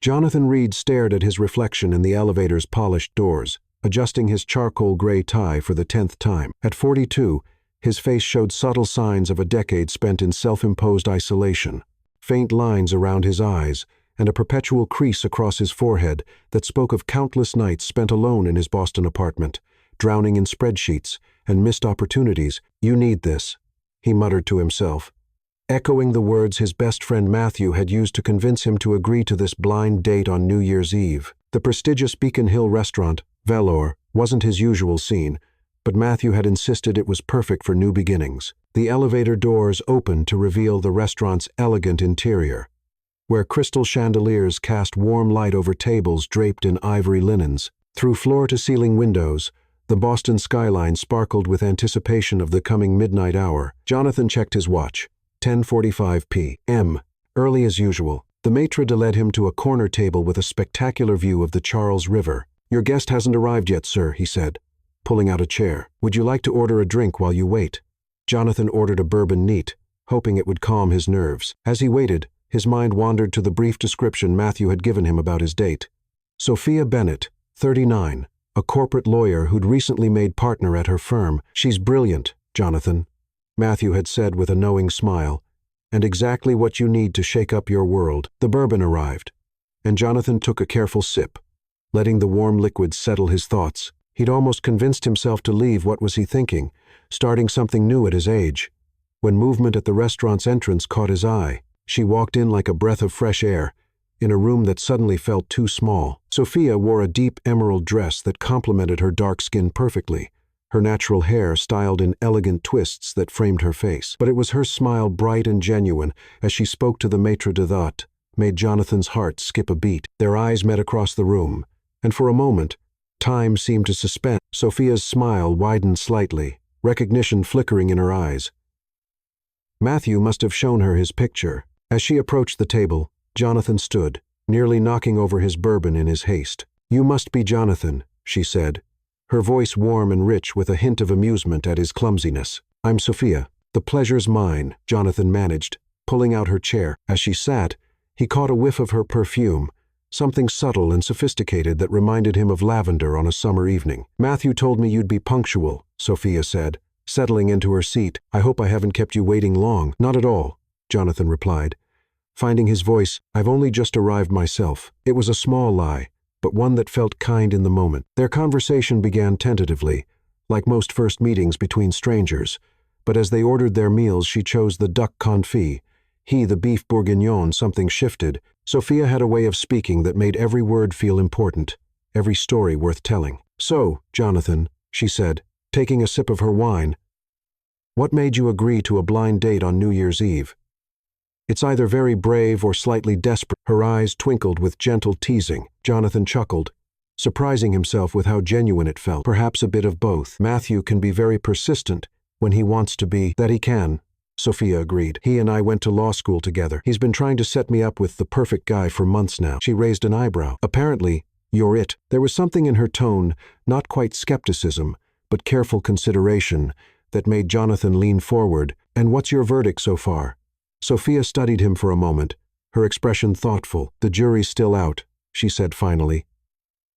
Jonathan Reed stared at his reflection in the elevator's polished doors, adjusting his charcoal gray tie for the 10th time. At 42, his face showed subtle signs of a decade spent in self-imposed isolation. Faint lines around his eyes, and a perpetual crease across his forehead that spoke of countless nights spent alone in his Boston apartment, drowning in spreadsheets and missed opportunities. "You need this," he muttered to himself, echoing the words his best friend Matthew had used to convince him to agree to this blind date on New Year's Eve. The prestigious Beacon Hill restaurant, Velour, wasn't his usual scene, but Matthew had insisted it was perfect for new beginnings. The elevator doors opened to reveal the restaurant's elegant interior, where crystal chandeliers cast warm light over tables draped in ivory linens. Through floor-to-ceiling windows, the Boston skyline sparkled with anticipation of the coming midnight hour. Jonathan checked his watch. 10:45 p.m. Early as usual, the maitre d' led him to a corner table with a spectacular view of the Charles River. "Your guest hasn't arrived yet, sir," he said, pulling out a chair. "Would you like to order a drink while you wait?" Jonathan ordered a bourbon neat, hoping it would calm his nerves. As he waited, his mind wandered to the brief description Matthew had given him about his date. Sophia Bennett, 39, a corporate lawyer who'd recently made partner at her firm. "She's brilliant, Jonathan," Matthew had said with a knowing smile, "and exactly what you need to shake up your world." The bourbon arrived, and Jonathan took a careful sip, letting the warm liquid settle his thoughts. He'd almost convinced himself to leave. What was he thinking? Starting something new at his age. When movement at the restaurant's entrance caught his eye, she walked in like a breath of fresh air, in a room that suddenly felt too small. Sophia wore a deep emerald dress that complemented her dark skin perfectly, her natural hair styled in elegant twists that framed her face. But it was her smile, bright and genuine, as she spoke to the maitre d' that, made Jonathan's heart skip a beat. Their eyes met across the room, and for a moment, time seemed to suspend. Sophia's smile widened slightly, recognition flickering in her eyes. Matthew must have shown her his picture. As she approached the table, Jonathan stood, nearly knocking over his bourbon in his haste. "You must be Jonathan," she said, her voice warm and rich with a hint of amusement at his clumsiness. "I'm Sophia. The pleasure's mine," Jonathan managed, pulling out her chair. As she sat, he caught a whiff of her perfume, something subtle and sophisticated that reminded him of lavender on a summer evening. "Matthew told me you'd be punctual," Sophia said, settling into her seat. "I hope I haven't kept you waiting long." "Not at all," Jonathan replied, finding his voice. "I've only just arrived myself." It was a small lie, but one that felt kind in the moment. Their conversation began tentatively, like most first meetings between strangers, but as they ordered their meals she chose the duck confit, he the beef bourguignon. Something shifted. Sophia had a way of speaking that made every word feel important, every story worth telling. "So, Jonathan," she said, taking a sip of her wine, "what made you agree to a blind date on New Year's Eve?" "It's either very brave or slightly desperate." Her eyes twinkled with gentle teasing. Jonathan chuckled, surprising himself with how genuine it felt. "Perhaps a bit of both. Matthew can be very persistent when he wants to be." "That he can," Sophia agreed. "He and I went to law school together. He's been trying to set me up with the perfect guy for months now." She raised an eyebrow. "Apparently, you're it." There was something in her tone, not quite skepticism, but careful consideration, that made Jonathan lean forward. "And what's your verdict so far?" Sophia studied him for a moment, her expression thoughtful. "The jury's still out," she said finally.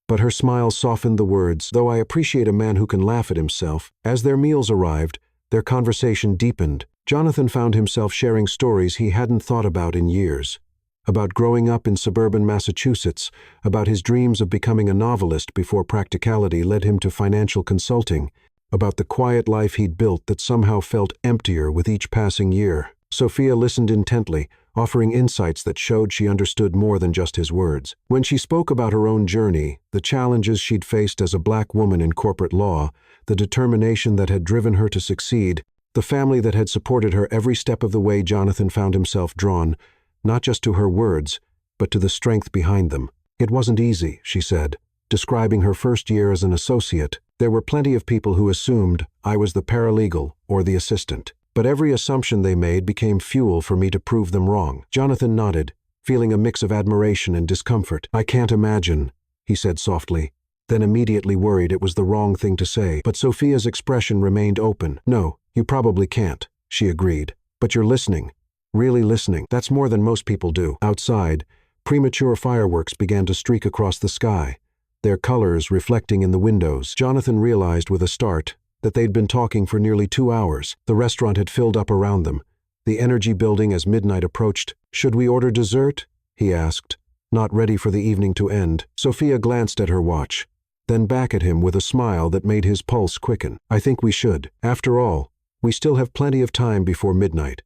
But her smile softened the words, "though I appreciate a man who can laugh at himself." As their meals arrived, their conversation deepened. Jonathan found himself sharing stories he hadn't thought about in years. About growing up in suburban Massachusetts, about his dreams of becoming a novelist before practicality led him to financial consulting, about the quiet life he'd built that somehow felt emptier with each passing year. Sophia listened intently, offering insights that showed she understood more than just his words. When she spoke about her own journey, the challenges she'd faced as a black woman in corporate law, the determination that had driven her to succeed, the family that had supported her every step of the way, Jonathan found himself drawn, not just to her words, but to the strength behind them. "It wasn't easy," she said, describing her first year as an associate. "There were plenty of people who assumed I was the paralegal or the assistant. But every assumption they made became fuel for me to prove them wrong." Jonathan nodded, feeling a mix of admiration and discomfort. "I can't imagine," he said softly, then immediately worried it was the wrong thing to say. But Sophia's expression remained open. "No, you probably can't," she agreed. "But you're listening. Really listening. That's more than most people do." Outside, Premature fireworks began to streak across the sky, their colors reflecting in the windows. Jonathan realized with a start that they'd been talking for nearly 2 hours. The restaurant had filled up around them, the energy building as midnight approached. "Should we order dessert?" he asked, not ready for the evening to end. Sophia glanced at her watch, then back at him with a smile that made his pulse quicken. "I think we should. After all, we still have plenty of time before midnight,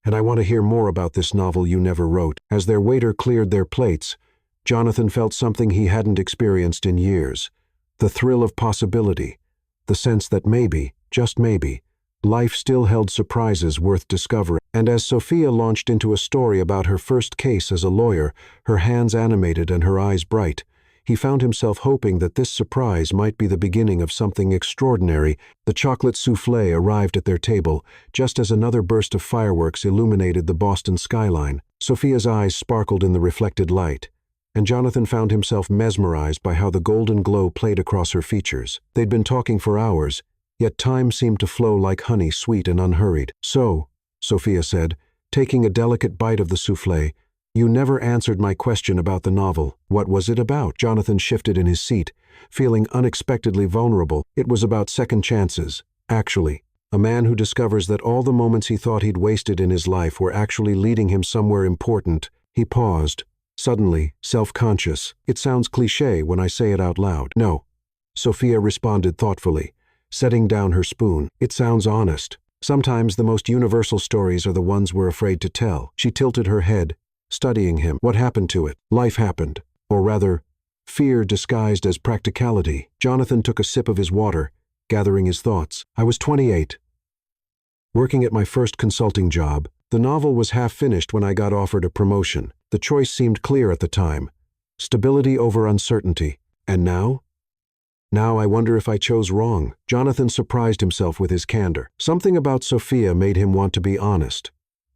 and I want to hear more about this novel you never wrote." As their waiter cleared their plates, Jonathan felt something he hadn't experienced in years. The thrill of possibility, the sense that maybe, just maybe, life still held surprises worth discovering. And as Sophia launched into a story about her first case as a lawyer, her hands animated and her eyes bright, he found himself hoping that this surprise might be the beginning of something extraordinary. The chocolate soufflé arrived at their table, just as another burst of fireworks illuminated the Boston skyline. Sophia's eyes sparkled in the reflected light, and Jonathan found himself mesmerized by how the golden glow played across her features. They'd been talking for hours, yet time seemed to flow like honey, sweet and unhurried. "So," Sophia said, taking a delicate bite of the soufflé, "you never answered my question about the novel. What was it about?" Jonathan shifted in his seat, feeling unexpectedly vulnerable. "It was about second chances, actually. A man who discovers that all the moments he thought he'd wasted in his life were actually leading him somewhere important." He paused, suddenly self-conscious. "It sounds cliché when I say it out loud." "No," Sophia responded thoughtfully, setting down her spoon. "It sounds honest. Sometimes the most universal stories are the ones we're afraid to tell." She tilted her head, studying him. "What happened to it?" "Life happened. Or rather, fear disguised as practicality." Jonathan took a sip of his water, gathering his thoughts. "I was 28, working at my first consulting job. The novel was half finished when I got offered a promotion. The choice seemed clear at the time. Stability over uncertainty. And now? Now I wonder if I chose wrong." Jonathan surprised himself with his candor. Something about Sophia made him want to be honest,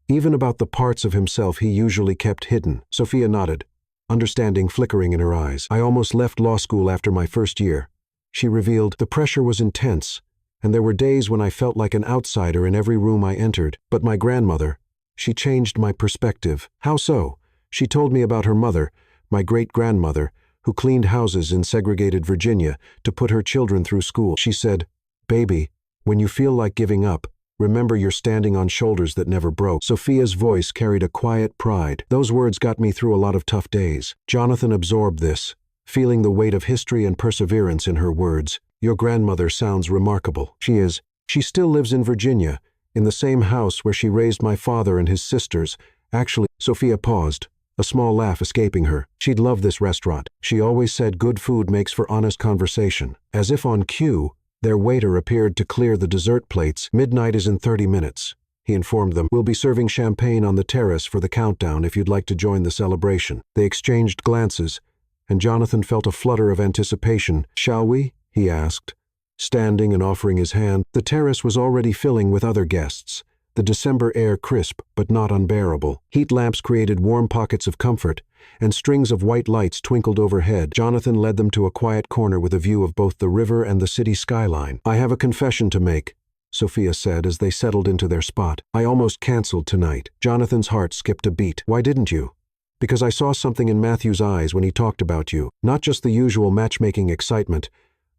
even about the parts of himself he usually kept hidden. Sophia nodded, understanding flickering in her eyes. "I almost left law school after my first year," she revealed. "The pressure was intense, and there were days when I felt like an outsider in every room I entered. But my grandmother, she changed my perspective." "How so?" She told me about her mother, my great-grandmother, who cleaned houses in segregated Virginia to put her children through school. She said, "Baby, when you feel like giving up, remember you're standing on shoulders that never broke." Sophia's voice carried a quiet pride. "Those words got me through a lot of tough days." Jonathan absorbed this, feeling the weight of history and perseverance in her words. "Your grandmother sounds remarkable." "She is. She still lives in Virginia, in the same house where she raised my father and his sisters. Actually," Sophia paused, a small laugh escaping her. "She'd love this restaurant. She always said good food makes for honest conversation." As if on cue, their waiter appeared to clear the dessert plates. "Midnight is in 30 minutes, he informed them. "We'll be serving champagne on the terrace for the countdown if you'd like to join the celebration." They exchanged glances, and Jonathan felt a flutter of anticipation. "Shall we?" he asked, standing and offering his hand. The terrace was already filling with other guests, the December air crisp but not unbearable. Heat lamps created warm pockets of comfort, and strings of white lights twinkled overhead. Jonathan led them to a quiet corner with a view of both the river and the city skyline. "I have a confession to make," Sophia said as they settled into their spot. "I almost canceled tonight." Jonathan's heart skipped a beat. "Why didn't you?" "Because I saw something in Matthew's eyes when he talked about you. Not just the usual matchmaking excitement,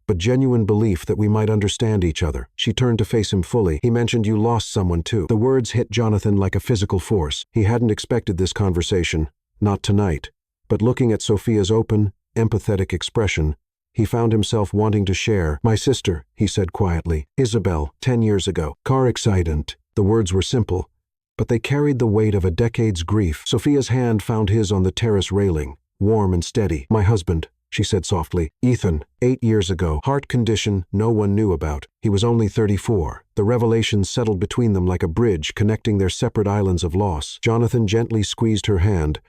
but genuine belief that we might understand each other." She turned to face him fully. "He mentioned you lost someone too." The words hit Jonathan like a physical force. He hadn't expected this conversation, not tonight. But looking at Sophia's open, empathetic expression, he found himself wanting to share. "My sister," he said quietly. "Isabel, 10 years ago. Car accident." The words were simple, but they carried the weight of a decade's grief. Sophia's hand found his on the terrace railing, warm and steady. "My husband," she said softly. "Ethan, 8 years ago. Heart condition no one knew about. He was only 34. The revelations settled between them like a bridge connecting their separate islands of loss." Jonathan gently squeezed her hand,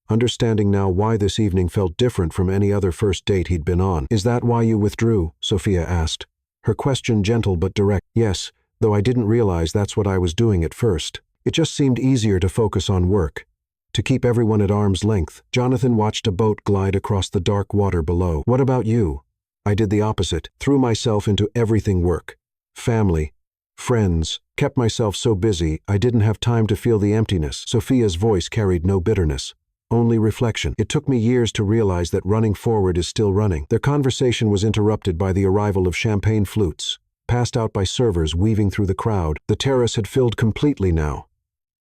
understanding now why this evening felt different from any other first date he'd been on. "Is that why you withdrew?" Sophia asked, her question gentle but direct. "Yes, though I didn't realize that's what I was doing at first. It just seemed easier to focus on work, to keep everyone at arm's length." Jonathan watched a boat glide across the dark water below. "What about you?" "I did the opposite. Threw myself into everything: work, family, friends. Kept myself so busy I didn't have time to feel the emptiness." Sophia's voice carried no bitterness. only reflection. It took me years to realize that running forward is still running. Their conversation was interrupted by the arrival of champagne flutes, passed out by servers weaving through the crowd. The terrace had filled completely now,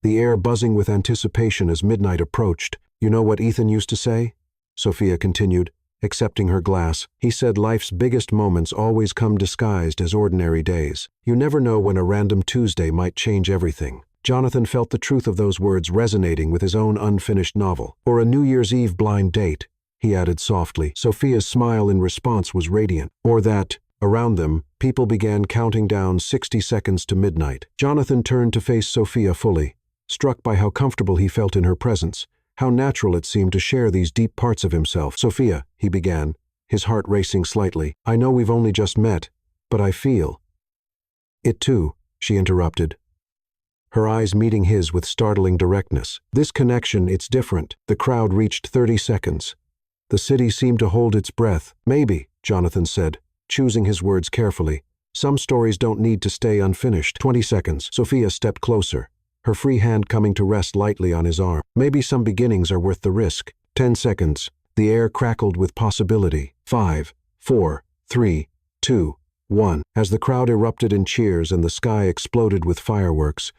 the air buzzing with anticipation as midnight approached. "You know what Ethan used to say?" Sophia continued, accepting her glass. "He said life's biggest moments always come disguised as ordinary days. You never know when a random Tuesday might change everything." Jonathan felt the truth of those words resonating with his own unfinished novel. "Or a New Year's Eve blind date," he added softly. Sophia's smile in response was radiant. "Or that." Around them, people began counting down 60 seconds to midnight. Jonathan turned to face Sophia fully, struck by how comfortable he felt in her presence, how natural it seemed to share these deep parts of himself. "Sophia," he began, his heart racing slightly, "I know we've only just met, but I feel—" "It too," she interrupted, her eyes meeting his with startling directness. "This connection, it's different." The crowd reached 30 seconds. The city seemed to hold its breath. "Maybe," Jonathan said, choosing his words carefully. "Some stories don't need to stay unfinished." 20 seconds. Sophia stepped closer, her free hand coming to rest lightly on his arm. "Maybe some beginnings are worth the risk." 10 seconds. The air crackled with possibility. 5, 4, 3, 2, 1. As the crowd erupted in cheers and the sky exploded with fireworks,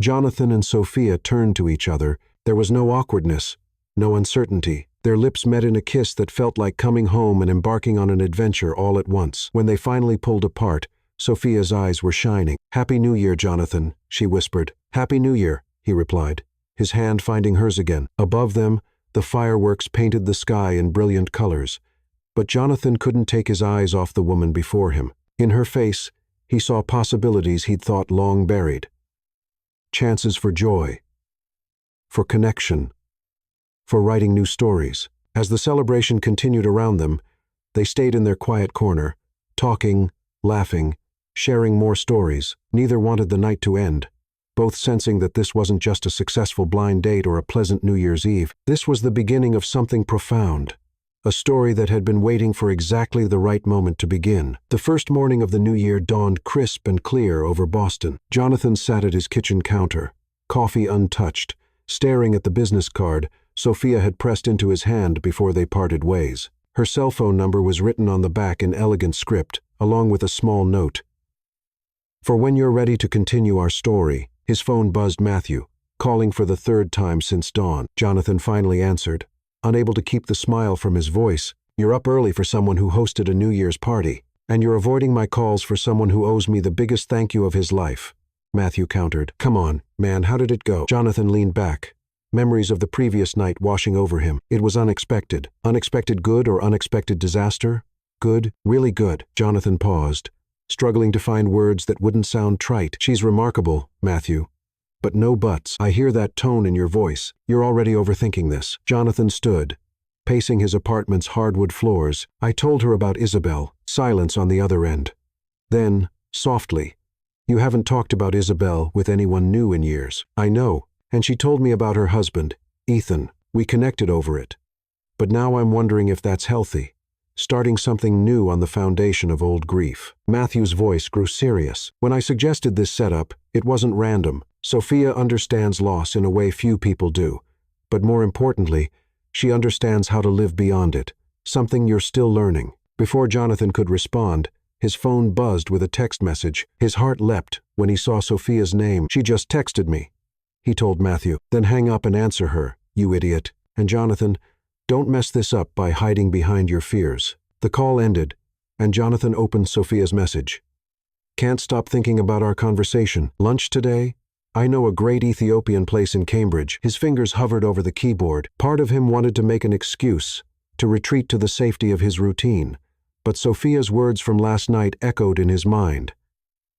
Jonathan and Sophia turned to each other. There was no awkwardness, no uncertainty. Their lips met in a kiss that felt like coming home and embarking on an adventure all at once. When they finally pulled apart, Sophia's eyes were shining. "Happy New Year, Jonathan," she whispered. "Happy New Year," he replied, his hand finding hers again. Above them, the fireworks painted the sky in brilliant colors. But Jonathan couldn't take his eyes off the woman before him. In her face, he saw possibilities he'd thought long buried. Chances for joy, for connection, for writing new stories. As the celebration continued around them, they stayed in their quiet corner, talking, laughing, sharing more stories. Neither wanted the night to end, both sensing that this wasn't just a successful blind date or a pleasant New Year's Eve. This was the beginning of something profound, a story that had been waiting for exactly the right moment to begin. The first morning of the new year dawned crisp and clear over Boston. Jonathan sat at his kitchen counter, coffee untouched, staring at the business card Sophia had pressed into his hand before they parted ways. Her cell phone number was written on the back in elegant script, along with a small note. "For when you're ready to continue our story." His phone buzzed Matthew, calling for the third time since dawn. Jonathan finally answered, unable to keep the smile from his voice. "You're up early for someone who hosted a New Year's party, and you're avoiding my calls for someone who owes me the biggest thank you of his life," Matthew countered. "Come on, man, how did it go?" Jonathan leaned back, memories of the previous night washing over him. "It was unexpected." "Unexpected good or unexpected disaster?" "Good, really good." Jonathan paused, struggling to find words that wouldn't sound trite. "She's remarkable, Matthew. But no buts. I hear that tone in your voice. You're already overthinking this." Jonathan stood, pacing his apartment's hardwood floors. "I told her about Isabel." Silence on the other end. Then, softly, "You haven't talked about Isabel with anyone new in years." "I know, and she told me about her husband, Ethan. We connected over it. But now I'm wondering if that's healthy. Starting something new on the foundation of old grief." Matthew's voice grew serious. "When I suggested this setup, it wasn't random. Sophia understands loss in a way few people do. But more importantly, she understands how to live beyond it, something you're still learning." Before Jonathan could respond, his phone buzzed with a text message. His heart leapt when he saw Sophia's name. "She just texted me," he told Matthew. "Then hang up and answer her, you idiot. And Jonathan, don't mess this up by hiding behind your fears." The call ended, and Jonathan opened Sophia's message. "Can't stop thinking about our conversation. Lunch today? I know a great Ethiopian place in Cambridge." His fingers hovered over the keyboard. Part of him wanted to make an excuse, to retreat to the safety of his routine. But Sophia's words from last night echoed in his mind.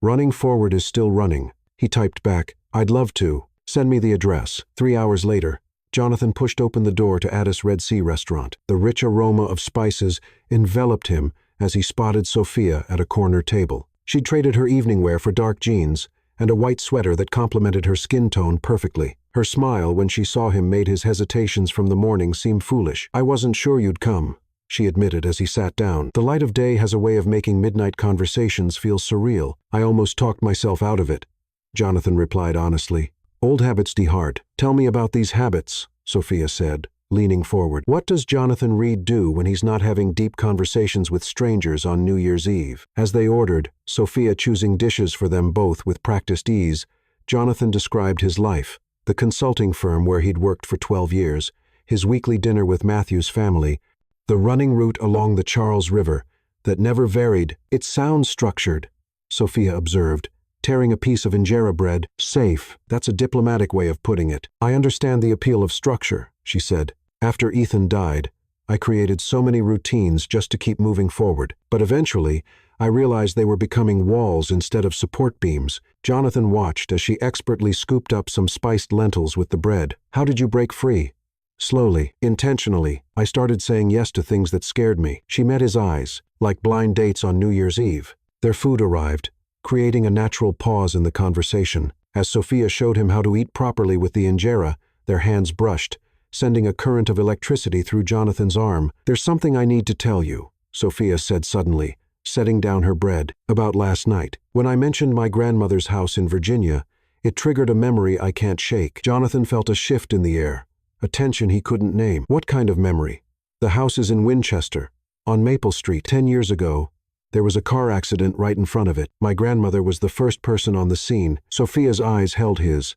"Running forward is still running." He typed back, "I'd love to. Send me the address." 3 hours later, Jonathan pushed open the door to Addis Red Sea restaurant. The rich aroma of spices enveloped him as he spotted Sophia at a corner table. She'd traded her evening wear for dark jeans and a white sweater that complemented her skin tone perfectly. Her smile when she saw him made his hesitations from the morning seem foolish. "I wasn't sure you'd come," she admitted as he sat down. "The light of day has a way of making midnight conversations feel surreal. I almost talked myself out of it," Jonathan replied honestly. "Old habits die hard." "Tell me about these habits," Sophia said, leaning forward. What does Jonathan Reed do when he's not having deep conversations with strangers on New Year's Eve? As they ordered, Sophia choosing dishes for them both with practiced ease, Jonathan described his life, the consulting firm where he'd worked for 12 years, his weekly dinner with Matthew's family, the running route along the Charles River that never varied. It sounds structured, Sophia observed, tearing a piece of injera bread. Safe, that's a diplomatic way of putting it. I understand the appeal of structure, she said. After Ethan died, I created so many routines just to keep moving forward. But eventually, I realized they were becoming walls instead of support beams. Jonathan watched as she expertly scooped up some spiced lentils with the bread. How did you break free? Slowly, intentionally, I started saying yes to things that scared me. She met his eyes, like blind dates on New Year's Eve. Their food arrived, creating a natural pause in the conversation. As Sophia showed him how to eat properly with the injera, their hands brushed, sending a current of electricity through Jonathan's arm. There's something I need to tell you, Sophia said suddenly, setting down her bread. About last night. When I mentioned my grandmother's house in Virginia, it triggered a memory I can't shake. Jonathan felt a shift in the air, a tension he couldn't name. What kind of memory? The house is in Winchester, on Maple Street. 10 years ago, there was a car accident right in front of it. My grandmother was the first person on the scene. Sophia's eyes held his.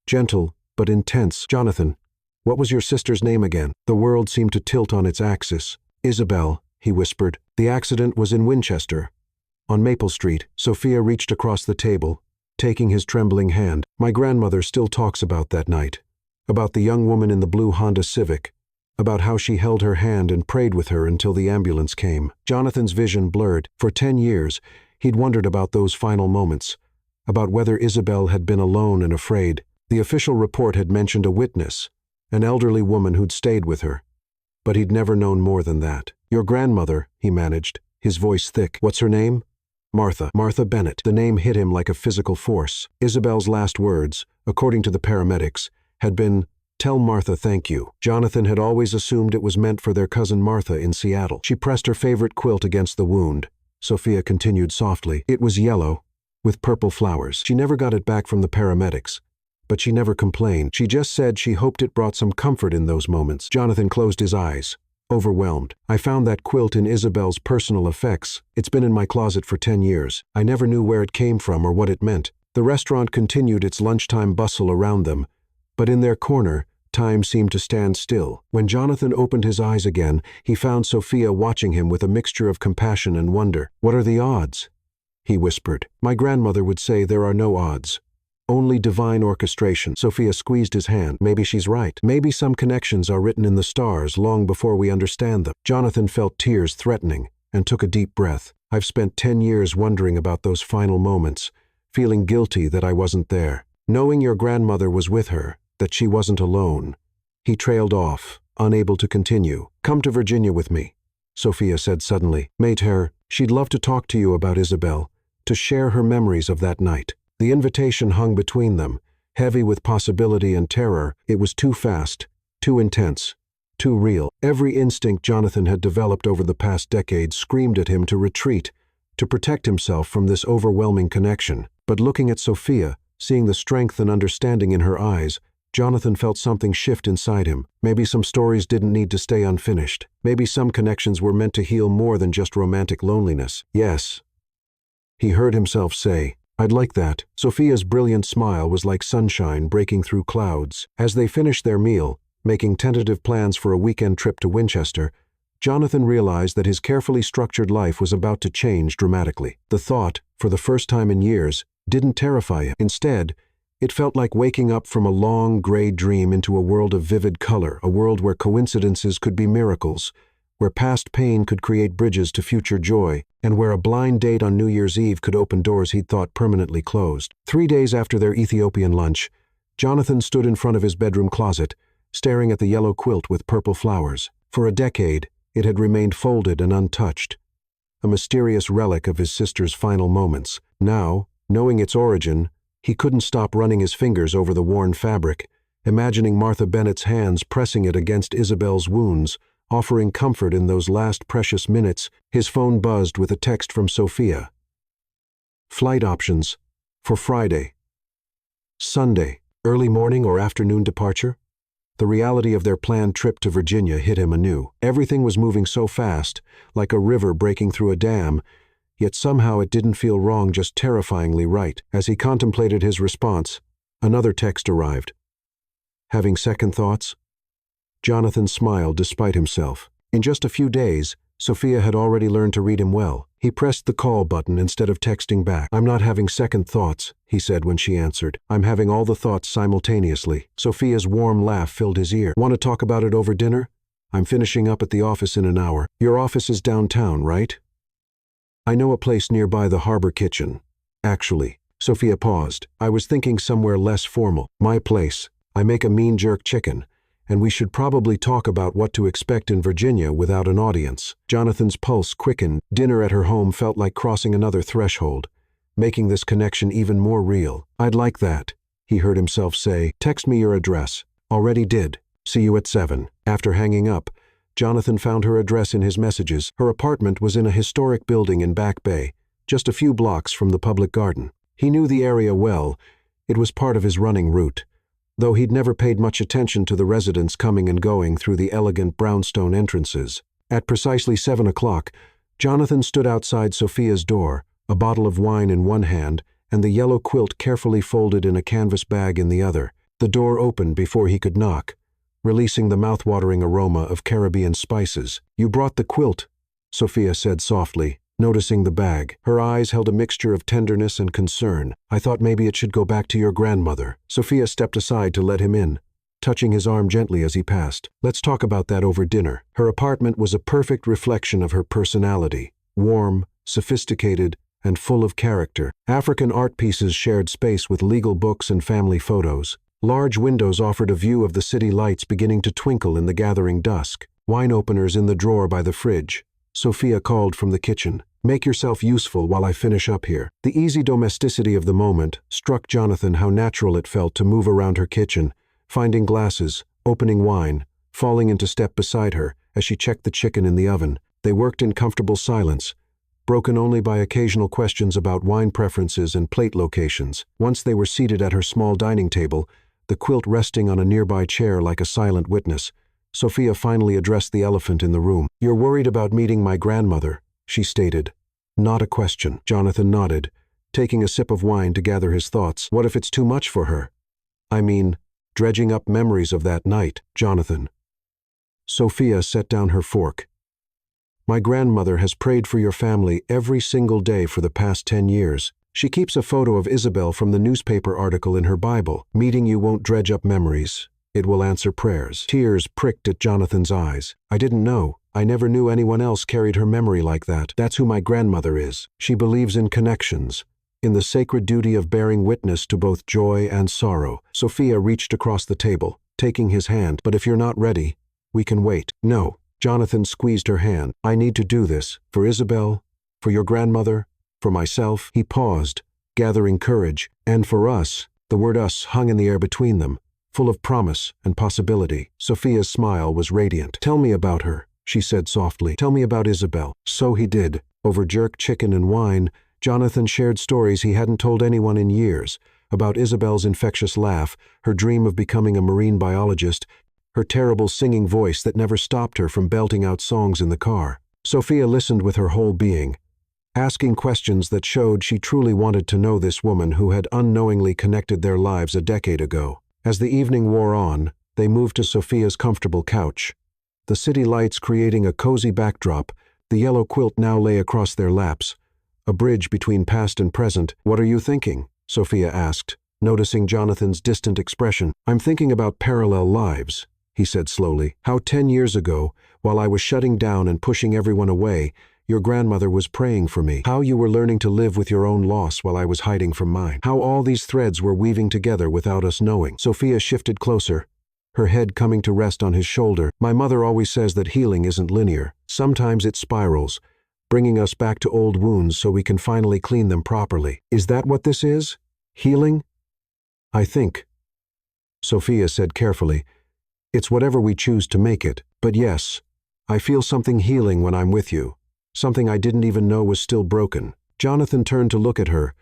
Gentle, but intense. Jonathan, what was your sister's name again? The world seemed to tilt on its axis. Isabel, he whispered. The accident was in Winchester, on Maple Street. Sophia reached across the table, taking his trembling hand. My grandmother still talks about that night. About the young woman in the blue Honda Civic, about how she held her hand and prayed with her until the ambulance came. Jonathan's vision blurred. For 10 years, he'd wondered about those final moments, about whether Isabel had been alone and afraid. The official report had mentioned a witness, an elderly woman who'd stayed with her, but he'd never known more than that. Your grandmother, he managed, his voice thick. What's her name? Martha. Martha Bennett. The name hit him like a physical force. Isabel's last words, according to the paramedics, had been, "Tell Martha thank you." Jonathan had always assumed it was meant for their cousin Martha in Seattle. She pressed her favorite quilt against the wound. Sophia continued softly. It was yellow, with purple flowers. She never got it back from the paramedics, but she never complained. She just said she hoped it brought some comfort in those moments. Jonathan closed his eyes, overwhelmed. I found that quilt in Isabel's personal effects. It's been in my closet for 10 years. I never knew where it came from or what it meant. The restaurant continued its lunchtime bustle around them, but in their corner, time seemed to stand still. When Jonathan opened his eyes again, he found Sophia watching him with a mixture of compassion and wonder. What are the odds? He whispered. My grandmother would say there are no odds. Only divine orchestration. Sophia squeezed his hand. Maybe she's right. Maybe some connections are written in the stars long before we understand them. Jonathan felt tears threatening and took a deep breath. I've spent 10 years wondering about those final moments, feeling guilty that I wasn't there. Knowing your grandmother was with her, that she wasn't alone. He trailed off, unable to continue. Come to Virginia with me, Sophia said suddenly. Mater, she'd love to talk to you about Isabel, to share her memories of that night. The invitation hung between them, heavy with possibility and terror. It was too fast, too intense, too real. Every instinct Jonathan had developed over the past decade screamed at him to retreat, to protect himself from this overwhelming connection. But looking at Sophia, seeing the strength and understanding in her eyes, Jonathan felt something shift inside him. Maybe some stories didn't need to stay unfinished. Maybe some connections were meant to heal more than just romantic loneliness. Yes, he heard himself say, I'd like that. Sophia's brilliant smile was like sunshine breaking through clouds. As they finished their meal, making tentative plans for a weekend trip to Winchester, Jonathan realized that his carefully structured life was about to change dramatically. The thought, for the first time in years, didn't terrify him. Instead, it felt like waking up from a long, gray dream into a world of vivid color, a world where coincidences could be miracles, where past pain could create bridges to future joy, and where a blind date on New Year's Eve could open doors he'd thought permanently closed. 3 days after their Ethiopian lunch, Jonathan stood in front of his bedroom closet, staring at the yellow quilt with purple flowers. For a decade, it had remained folded and untouched, a mysterious relic of his sister's final moments. Now, knowing its origin, he couldn't stop running his fingers over the worn fabric, imagining Martha Bennett's hands pressing it against Isabel's wounds, offering comfort in those last precious minutes. His phone buzzed with a text from Sophia. Flight options for Friday. Sunday, early morning or afternoon departure? The reality of their planned trip to Virginia hit him anew. Everything was moving so fast, like a river breaking through a dam, yet somehow it didn't feel wrong, just terrifyingly right. As he contemplated his response, another text arrived. Having second thoughts? Jonathan smiled despite himself. In just a few days, Sophia had already learned to read him well. He pressed the call button instead of texting back. "I'm not having second thoughts," he said when she answered. "I'm having all the thoughts simultaneously." Sophia's warm laugh filled his ear. "Want to talk about it over dinner? I'm finishing up at the office in an hour. Your office is downtown, right?" "I know a place nearby the Harbor Kitchen. Actually." Sophia paused. "I was thinking somewhere less formal. My place. I make a mean jerk chicken. And we should probably talk about what to expect in Virginia without an audience." Jonathan's pulse quickened. Dinner at her home felt like crossing another threshold, making this connection even more real. "I'd like that," he heard himself say. "Text me your address." "Already did. See you at 7. After hanging up, Jonathan found her address in his messages. Her apartment was in a historic building in Back Bay, just a few blocks from the public garden. He knew the area well. It was part of his running route, though he'd never paid much attention to the residents coming and going through the elegant brownstone entrances. At precisely 7 o'clock, Jonathan stood outside Sophia's door, a bottle of wine in one hand and the yellow quilt carefully folded in a canvas bag in the other. The door opened before he could knock, releasing the mouth-watering aroma of Caribbean spices. "You brought the quilt," Sophia said softly, noticing the bag. Her eyes held a mixture of tenderness and concern. "I thought maybe it should go back to your grandmother." Sophia stepped aside to let him in, touching his arm gently as he passed. "Let's talk about that over dinner." Her apartment was a perfect reflection of her personality, warm, sophisticated, and full of character. African art pieces shared space with legal books and family photos. Large windows offered a view of the city lights beginning to twinkle in the gathering dusk. Wine openers in the drawer by the fridge. Sophia called from the kitchen. "Make yourself useful while I finish up here." The easy domesticity of the moment struck Jonathan how natural it felt to move around her kitchen, finding glasses, opening wine, falling into step beside her as she checked the chicken in the oven. They worked in comfortable silence, broken only by occasional questions about wine preferences and plate locations. Once they were seated at her small dining table, the quilt resting on a nearby chair like a silent witness, Sophia finally addressed the elephant in the room. "You're worried about meeting my grandmother," she stated. Not a question. Jonathan nodded, taking a sip of wine to gather his thoughts. "What if it's too much for her? I mean, dredging up memories of that night." "Jonathan." Sophia set down her fork. "My grandmother has prayed for your family every single day for the past 10 years. She keeps a photo of Isabel from the newspaper article in her Bible. Meeting you won't dredge up memories. It will answer prayers." Tears pricked at Jonathan's eyes. "I didn't know. I never knew anyone else carried her memory like that. That's who my grandmother is. She believes in connections, in the sacred duty of bearing witness to both joy and sorrow." Sophia reached across the table, taking his hand. "But if you're not ready, we can wait." "No." Jonathan squeezed her hand. "I need to do this. For Isabel, for your grandmother, for myself." He paused, gathering courage. "And for us." The word us hung in the air between them, full of promise and possibility. Sophia's smile was radiant. "Tell me about her," she said softly. "Tell me about Isabel." So he did. Over jerk chicken and wine, Jonathan shared stories he hadn't told anyone in years, about Isabel's infectious laugh, her dream of becoming a marine biologist, her terrible singing voice that never stopped her from belting out songs in the car. Sophia listened with her whole being, asking questions that showed she truly wanted to know this woman who had unknowingly connected their lives a decade ago. As the evening wore on, they moved to Sophia's comfortable couch. The city lights creating a cozy backdrop, the yellow quilt now lay across their laps, a bridge between past and present. "What are you thinking?" Sophia asked, noticing Jonathan's distant expression. "I'm thinking about parallel lives," he said slowly. "How 10 years ago, while I was shutting down and pushing everyone away, your grandmother was praying for me. How you were learning to live with your own loss while I was hiding from mine. How all these threads were weaving together without us knowing." Sophia shifted closer, her head coming to rest on his shoulder. "My mother always says that healing isn't linear. Sometimes it spirals, bringing us back to old wounds so we can finally clean them properly. Is that what this is? Healing?" "I think," Sophia said carefully, "it's whatever we choose to make it. But yes, I feel something healing when I'm with you. Something I didn't even know was still broken." Jonathan turned to look at her,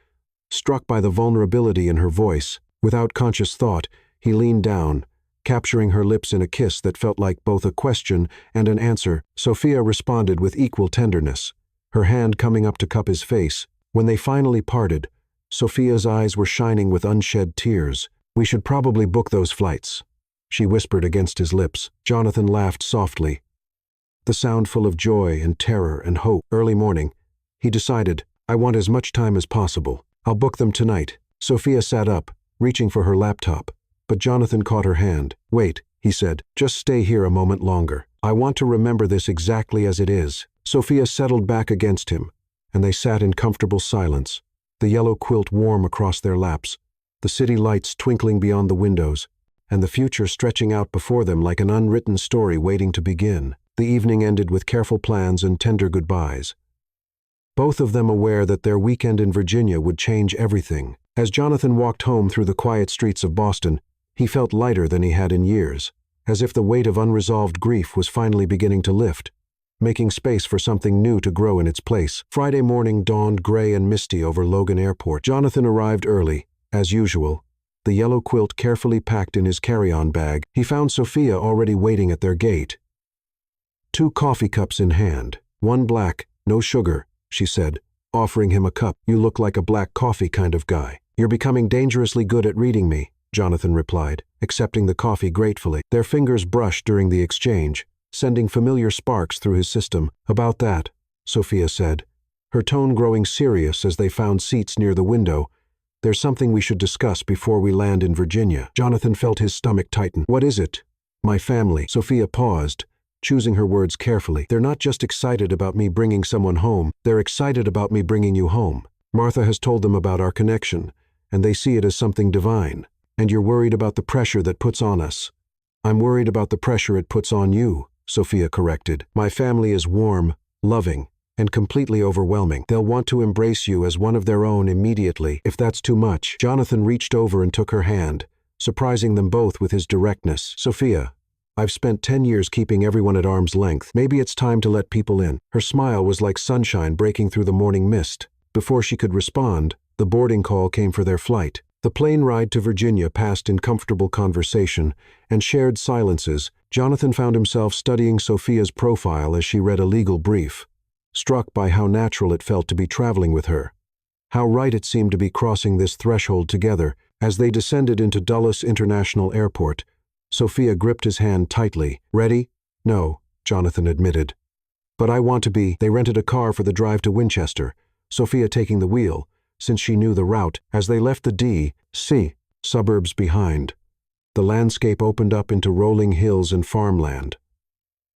struck by the vulnerability in her voice. Without conscious thought, he leaned down, capturing her lips in a kiss that felt like both a question and an answer. Sophia responded with equal tenderness, her hand coming up to cup his face. When they finally parted, Sophia's eyes were shining with unshed tears. "We should probably book those flights," she whispered against his lips. Jonathan laughed softly, the sound full of joy and terror and hope. Early morning, he decided, "I want as much time as possible. I'll book them tonight." Sophia sat up, reaching for her laptop, but Jonathan caught her hand. "Wait," he said, "just stay here a moment longer. I want to remember this exactly as it is." Sophia settled back against him, and they sat in comfortable silence, the yellow quilt warm across their laps, the city lights twinkling beyond the windows, and the future stretching out before them like an unwritten story waiting to begin. The evening ended with careful plans and tender goodbyes, both of them aware that their weekend in Virginia would change everything. As Jonathan walked home through the quiet streets of Boston, he felt lighter than he had in years, as if the weight of unresolved grief was finally beginning to lift, making space for something new to grow in its place. Friday morning dawned gray and misty over Logan Airport. Jonathan arrived early, as usual, the yellow quilt carefully packed in his carry-on bag. He found Sophia already waiting at their gate, 2 coffee cups in hand. "One black, no sugar," she said, offering him a cup. "You look like a black coffee kind of guy." "You're becoming dangerously good at reading me," Jonathan replied, accepting the coffee gratefully. Their fingers brushed during the exchange, sending familiar sparks through his system. "About that," Sophia said, her tone growing serious as they found seats near the window, "there's something we should discuss before we land in Virginia." Jonathan felt his stomach tighten. "What is it?" "My family." Sophia paused, choosing her words carefully. "They're not just excited about me bringing someone home, they're excited about me bringing you home. Martha has told them about our connection, and they see it as something divine. And you're worried about the pressure that puts on us." "I'm worried about the pressure it puts on you," Sophia corrected. "My family is warm, loving, and completely overwhelming. They'll want to embrace you as one of their own immediately. If that's too much." Jonathan reached over and took her hand, surprising them both with his directness. "Sophia, I've spent 10 years keeping everyone at arm's length. Maybe it's time to let people in." Her smile was like sunshine breaking through the morning mist. Before she could respond, the boarding call came for their flight. The plane ride to Virginia passed in comfortable conversation and shared silences. Jonathan found himself studying Sophia's profile as she read a legal brief, struck by how natural it felt to be traveling with her, how right it seemed to be crossing this threshold together. As they descended into Dulles International Airport, Sophia gripped his hand tightly. "Ready?" "No," Jonathan admitted. "But I want to be." They rented a car for the drive to Winchester, Sophia taking the wheel, since she knew the route. As they left the D.C. suburbs behind, the landscape opened up into rolling hills and farmland.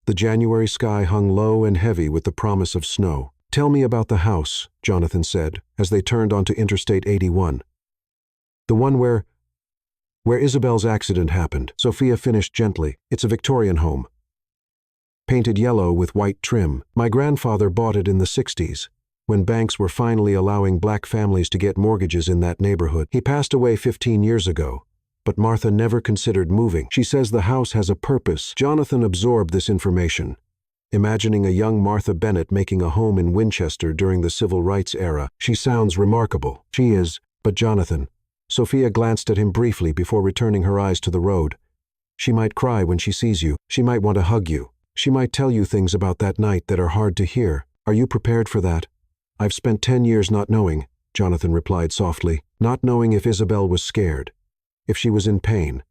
The January sky hung low and heavy with the promise of snow. "Tell me about the house," Jonathan said, as they turned onto Interstate 81. "The one where Isabel's accident happened," Sophia finished gently. "It's a Victorian home, painted yellow with white trim. My grandfather bought it in the 60s, when banks were finally allowing black families to get mortgages in that neighborhood. He passed away 15 years ago, but Martha never considered moving. She says the house has a purpose." Jonathan absorbed this information, imagining a young Martha Bennett making a home in Winchester during the civil rights era. "She sounds remarkable." "She is, but Jonathan," Sophia glanced at him briefly before returning her eyes to the road. "She might cry when she sees you. She might want to hug you. She might tell you things about that night that are hard to hear. Are you prepared for that?" "I've spent 10 years not knowing," Jonathan replied softly, "not knowing if Isabel was scared, if she was in pain,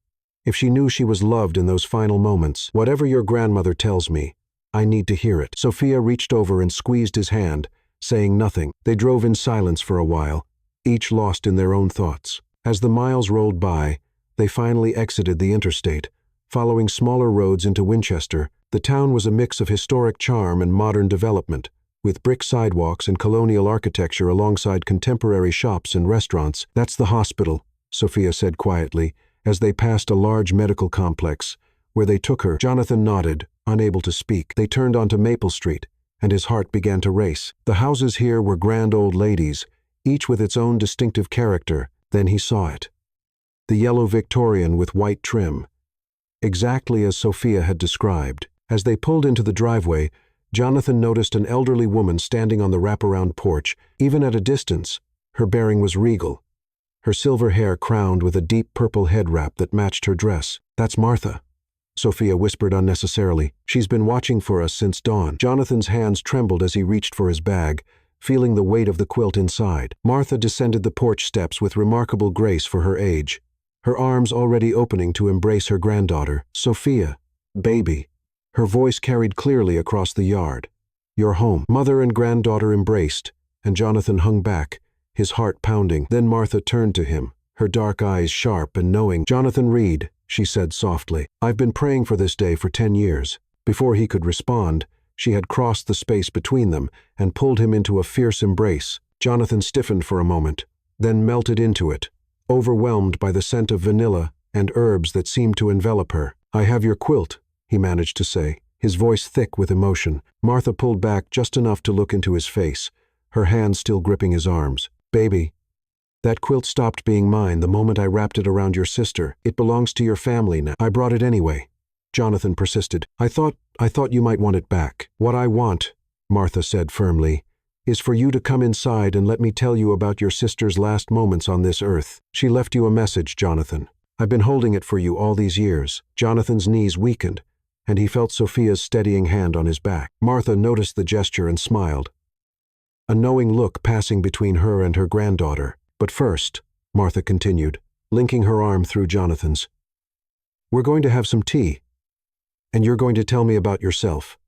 if she knew she was loved in those final moments. Whatever your grandmother tells me, I need to hear it." Sophia reached over and squeezed his hand, saying nothing. They drove in silence for a while, each lost in their own thoughts. As the miles rolled by, they finally exited the interstate, following smaller roads into Winchester. The town was a mix of historic charm and modern development, with brick sidewalks and colonial architecture alongside contemporary shops and restaurants. "That's the hospital," Sophia said quietly, as they passed a large medical complex, where they took her. Jonathan nodded, unable to speak. They turned onto Maple Street, and his heart began to race. The houses here were grand old ladies, each with its own distinctive character. Then he saw it. The yellow Victorian with white trim, exactly as Sophia had described. As they pulled into the driveway, Jonathan noticed an elderly woman standing on the wraparound porch. Even at a distance, her bearing was regal, her silver hair crowned with a deep purple head wrap that matched her dress. "That's Martha," Sophia whispered unnecessarily. "She's been watching for us since dawn." Jonathan's hands trembled as he reached for his bag, feeling the weight of the quilt inside. Martha descended the porch steps with remarkable grace for her age, her arms already opening to embrace her granddaughter. "Sophia, baby." Her voice carried clearly across the yard. "You're home." Mother and granddaughter embraced, and Jonathan hung back, his heart pounding. Then Martha turned to him, her dark eyes sharp and knowing. "Jonathan Reed," she said softly, "I've been praying for this day for 10 years. Before he could respond, she had crossed the space between them and pulled him into a fierce embrace. Jonathan stiffened for a moment, then melted into it, overwhelmed by the scent of vanilla and herbs that seemed to envelop her. "I have your quilt," he managed to say, his voice thick with emotion. Martha pulled back just enough to look into his face, her hands still gripping his arms. "Baby, that quilt stopped being mine the moment I wrapped it around your sister. It belongs to your family now." "I brought it anyway," Jonathan persisted. I thought you might want it back." "What I want," Martha said firmly, "is for you to come inside and let me tell you about your sister's last moments on this earth. She left you a message, Jonathan. I've been holding it for you all these years." Jonathan's knees weakened, and he felt Sophia's steadying hand on his back. Martha noticed the gesture and smiled, a knowing look passing between her and her granddaughter. "But first," Martha continued, linking her arm through Jonathan's, "we're going to have some tea, and you're going to tell me about yourself.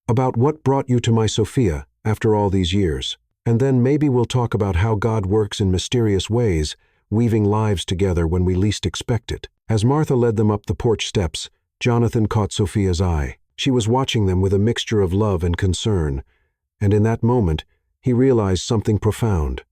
About what brought you to my Sophia after all these years. And then maybe we'll talk about how God works in mysterious ways, weaving lives together when we least expect it." As Martha led them up the porch steps, Jonathan caught Sophia's eye. She was watching them with a mixture of love and concern, and in that moment, he realized something profound.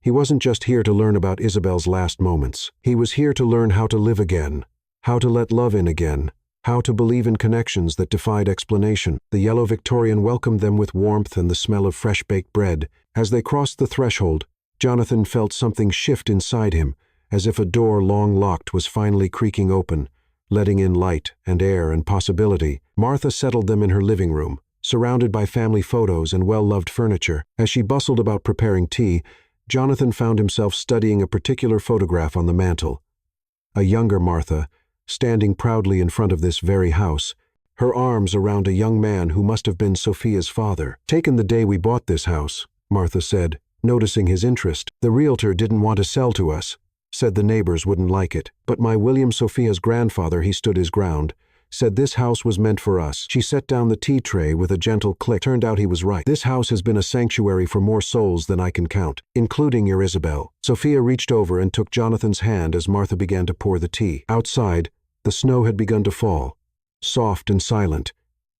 He wasn't just here to learn about Isabel's last moments. He was here to learn how to live again, how to let love in again, how to believe in connections that defied explanation. The yellow Victorian welcomed them with warmth and the smell of fresh-baked bread. As they crossed the threshold, Jonathan felt something shift inside him, as if a door long locked was finally creaking open, letting in light and air and possibility. Martha settled them in her living room, surrounded by family photos and well-loved furniture. As she bustled about preparing tea, Jonathan found himself studying a particular photograph on the mantel. A younger Martha, standing proudly in front of this very house, her arms around a young man who must have been Sophia's father. "Taken the day we bought this house," Martha said, noticing his interest. "The realtor didn't want to sell to us, said the neighbors wouldn't like it. But my William Sophia's grandfather, he stood his ground, said this house was meant for us." She set down the tea tray with a gentle click. "Turned out he was right. This house has been a sanctuary for more souls than I can count, including your Isabel." Sophia reached over and took Jonathan's hand as Martha began to pour the tea. Outside, the snow had begun to fall, soft and silent,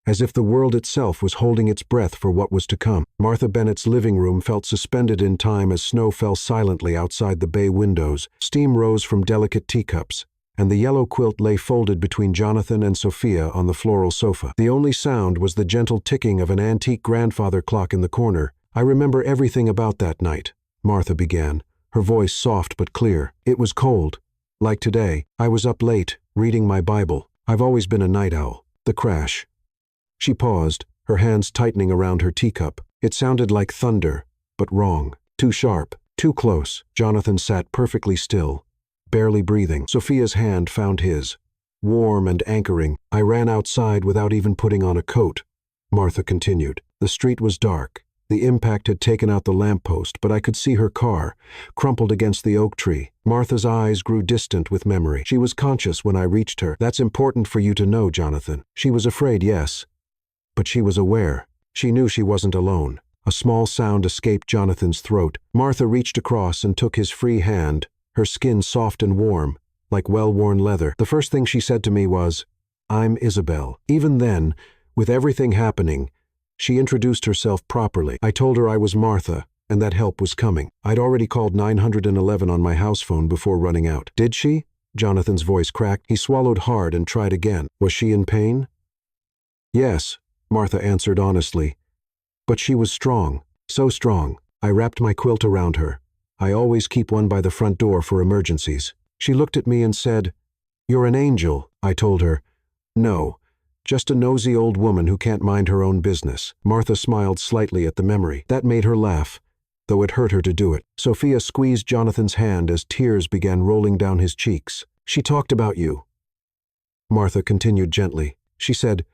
as if the world itself was holding its breath for what was to come. Martha Bennett's living room felt suspended in time as snow fell silently outside the bay windows. Steam rose from delicate teacups, and the yellow quilt lay folded between Jonathan and Sophia on the floral sofa. The only sound was the gentle ticking of an antique grandfather clock in the corner. "I remember everything about that night," Martha began, her voice soft but clear. "It was cold, like today. I was up late, reading my Bible. I've always been a night owl. The crash." She paused, her hands tightening around her teacup. It sounded like thunder, but wrong. Too sharp, too close. Jonathan sat perfectly still, barely breathing. Sophia's hand found his, warm and anchoring. "I ran outside without even putting on a coat," Martha continued. "The street was dark. The impact had taken out the lamppost, but I could see her car, crumpled against the oak tree." Martha's eyes grew distant with memory. "She was conscious when I reached her. That's important for you to know, Jonathan. She was afraid, yes, but she was aware. She knew she wasn't alone." A small sound escaped Jonathan's throat. Martha reached across and took his free hand, her skin soft and warm, like well-worn leather. "The first thing she said to me was, 'I'm Isabel.' Even then, with everything happening, she introduced herself properly. I told her I was Martha, and that help was coming. I'd already called 911 on my house phone before running out." "Did she?" Jonathan's voice cracked. He swallowed hard and tried again. "Was she in pain?" "Yes," Martha answered honestly. "But she was strong, so strong. I wrapped my quilt around her. I always keep one by the front door for emergencies." She looked at me and said, "You're an angel," I told her. "No, just a nosy old woman who can't mind her own business." Martha smiled slightly at the memory. That made her laugh, though it hurt her to do it. Sophia squeezed Jonathan's hand as tears began rolling down his cheeks. "She talked about you," Martha continued gently. "She said,